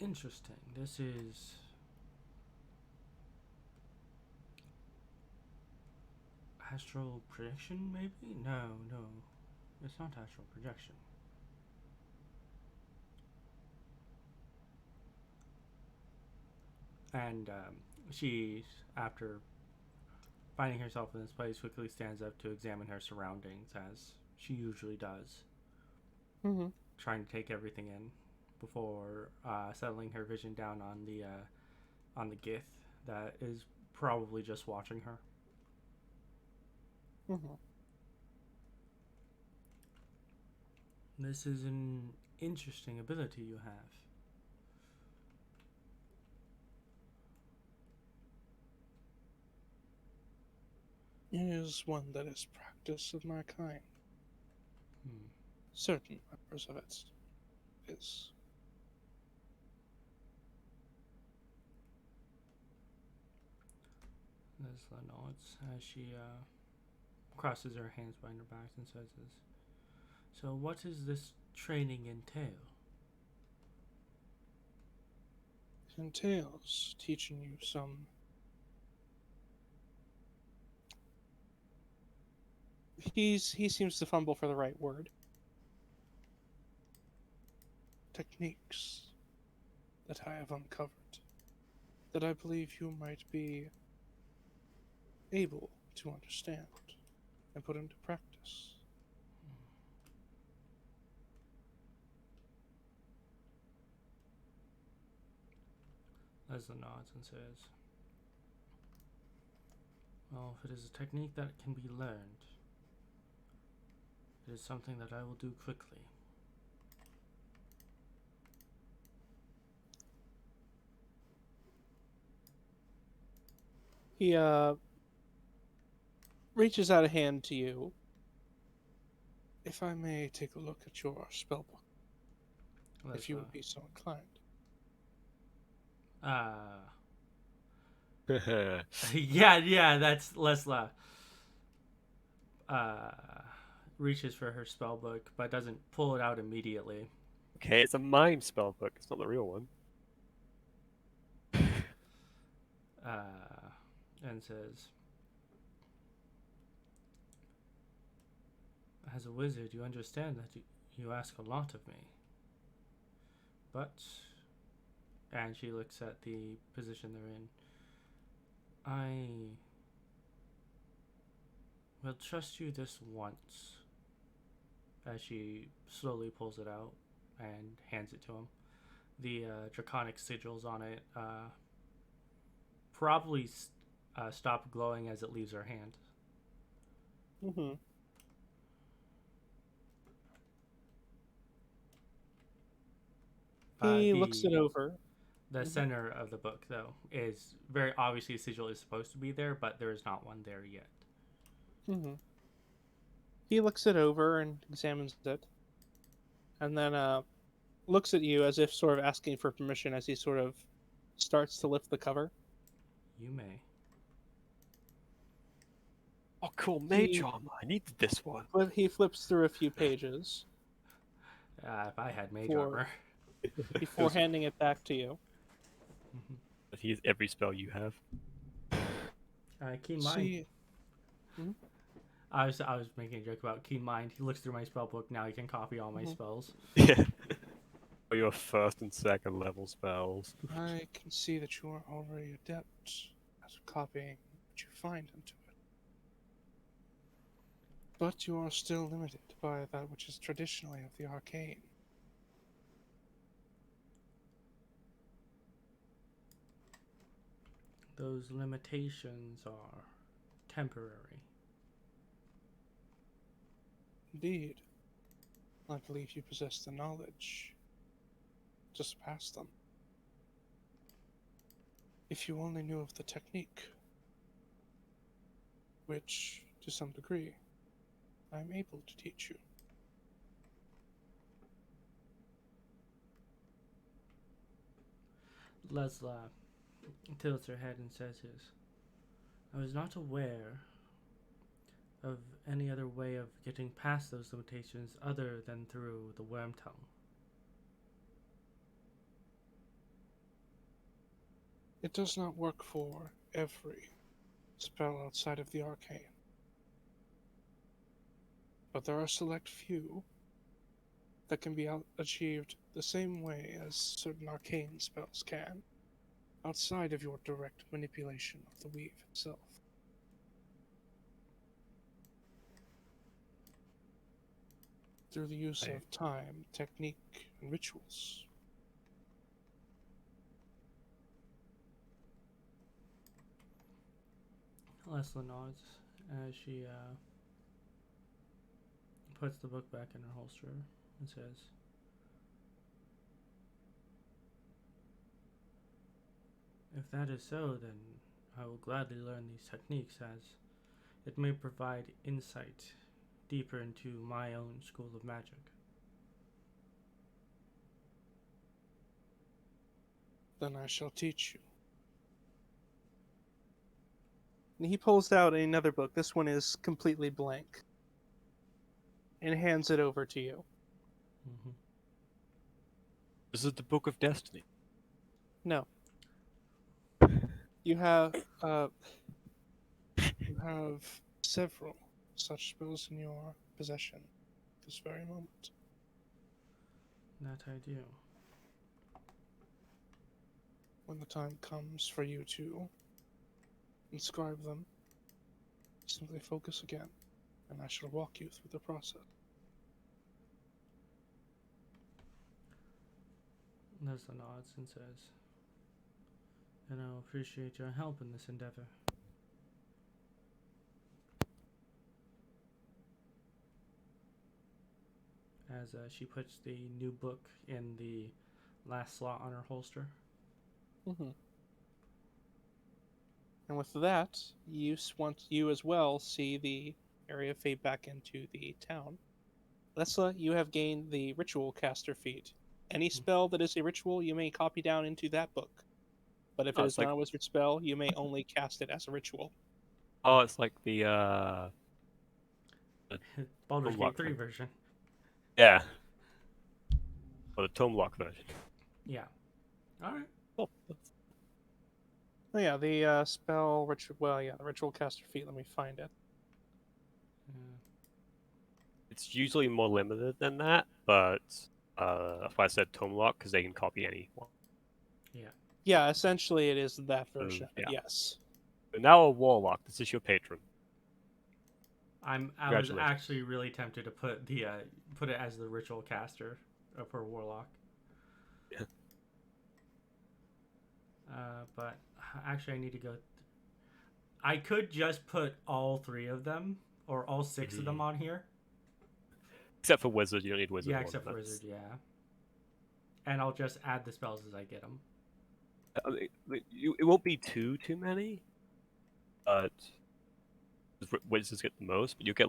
Interesting. This is astral projection, maybe? No, it's not astral projection. And she, after finding herself in this place, quickly stands up to examine her surroundings, as she usually does, Mm-hmm. trying to take everything in before settling her vision down on the Gith that is probably just watching her. Mm-hmm. This is an interesting ability you have. It is one that is practice of my kind. Hmm. Certain members of it is. Lessla nods as she crosses her hands behind her back and says this. So what does this training entail? It entails teaching you some he seems to fumble for the right word. Techniques that I have uncovered that I believe you might be able to understand and put into practice. Lessla nods and says, well, if it is a technique that can be learned, it is something that I will do quickly. He reaches out a hand to you. If I may take a look at your spellbook, if you would be so inclined. Yeah, that's Lessla. Reaches for her spell book, but doesn't pull it out immediately. Okay, it's a mime spell book. It's not the real one. And says, "As a wizard, you understand that you ask a lot of me. But," and she looks at the position they're in, "I will trust you this once." As she slowly pulls it out and hands it to him. The draconic sigils on it probably stop glowing as it leaves her hand. Mm-hmm. He looks it over. The center of the book, though, is very obviously a sigil is supposed to be there, but there is not one there yet. Mm-hmm. He looks it over and examines it, and then looks at you as if sort of asking for permission as he sort of starts to lift the cover. You may. Oh, cool. Mage armor. I needed this one. But he flips through a few pages. If I had mage armor. Before handing it back to you. But he has every spell you have. Keen mind. I was making a joke about keen mind. He looks through my spell book. Now he can copy all my spells. Yeah. Or your first and second level spells. I can see that you are already adept at copying what you find into it. But you are still limited by that which is traditionally of the arcane. Those limitations are temporary. Indeed. I believe you possess the knowledge to surpass them. If you only knew of the technique, which, to some degree, I am able to teach you. Lessla tilts her head and says I was not aware of any other way of getting past those limitations other than through the worm tongue. It does not work for every spell outside of the arcane. But there are select few that can be achieved the same way as certain arcane spells can, outside of your direct manipulation of the weave itself. Through the use of time, technique, and rituals. Lessla nods as she puts the book back in her holster and says, "If that is so, then I will gladly learn these techniques, as it may provide insight deeper into my own school of magic." Then I shall teach you. And he pulls out another book. This one is completely blank. And hands it over to you. Mm-hmm. This is the Book of Destiny. No. You have several such spells in your possession this very moment. That I do. When the time comes for you to inscribe them, simply focus again, and I shall walk you through the process. Lessla nods and says, "And I'll appreciate your help in this endeavor." As she puts the new book in the last slot on her holster. Mm-hmm. And with that, you as well see the area fade back into the town. Lessla, you have gained the ritual caster feat. Any spell that is a ritual, you may copy down into that book. But if it Oh, is it's like- not a wizard spell, you may only cast it as a ritual. Oh, it's like the Baldur's Unlock Gate 3 them. version. yeah, or the tome lock version. Yeah. All right. Oh, Oh yeah, the spell ritual. Well, yeah, the ritual caster feat. Let me find it. it's usually more limited than that, but that's why I said tome lock because they can copy any one. Yeah, essentially it is that version. of it, yeah. Yes. But now a warlock. This is your patron. I was Congratulations. actually really tempted to put it as the ritual caster for warlock. Yeah. But actually, I need to go. I could just put all 3 of them or all 6 of them on here. Except for wizard, you don't need wizard. Yeah, one, except for that's- wizard. Yeah. And I'll just add the spells as I get them. It won't be too many, but wizards get the most. But you get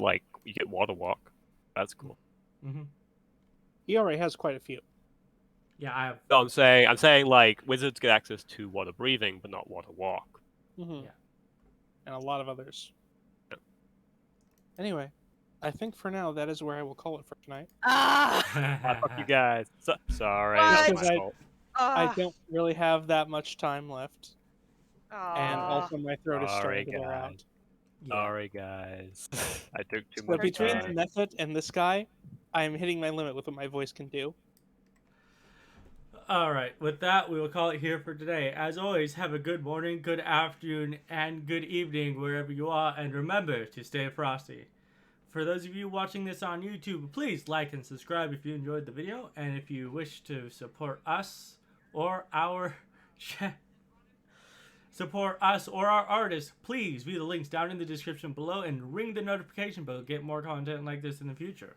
water walk. That's cool. Mm-hmm. He already has quite a few. Yeah, I have. No, I'm saying like wizards get access to water breathing, but not water walk. Mm-hmm. Yeah. And a lot of others. Yep. Anyway, I think for now that is where I will call it for tonight. Fuck you guys. Sorry, What? that was my fault. I don't really have that much time left, and Aw. also my throat is Sorry, starting to wear out. guys. Yeah. Sorry, guys. I took too So much between time. Nethit and this guy, I am hitting my limit with what my voice can do. All right. With that, we will call it here for today. As always, have a good morning, good afternoon, and good evening wherever you are, and remember to stay frosty. For those of you watching this on YouTube, please like and subscribe if you enjoyed the video, and if you wish to support us or our artists, please view the links down in the description below and ring the notification bell to get more content like this in the future.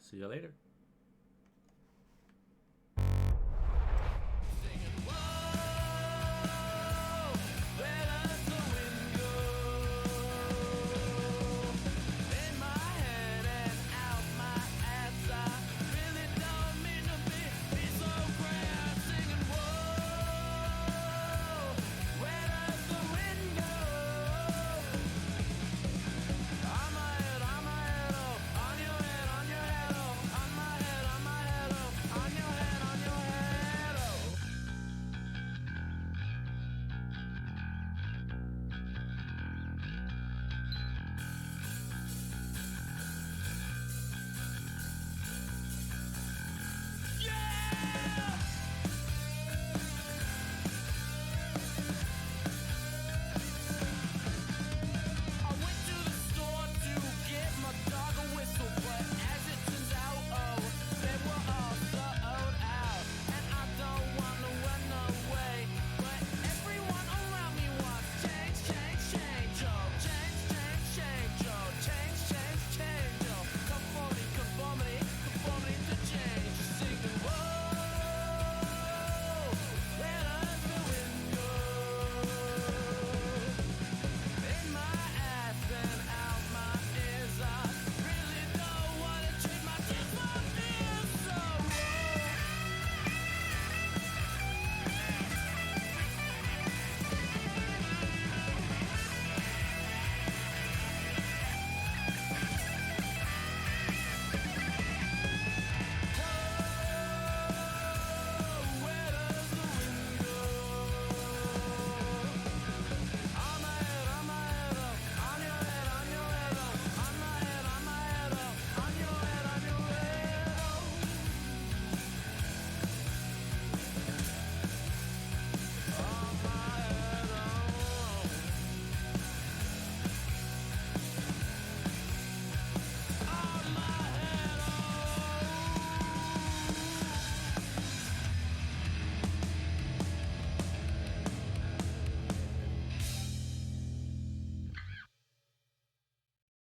See you later.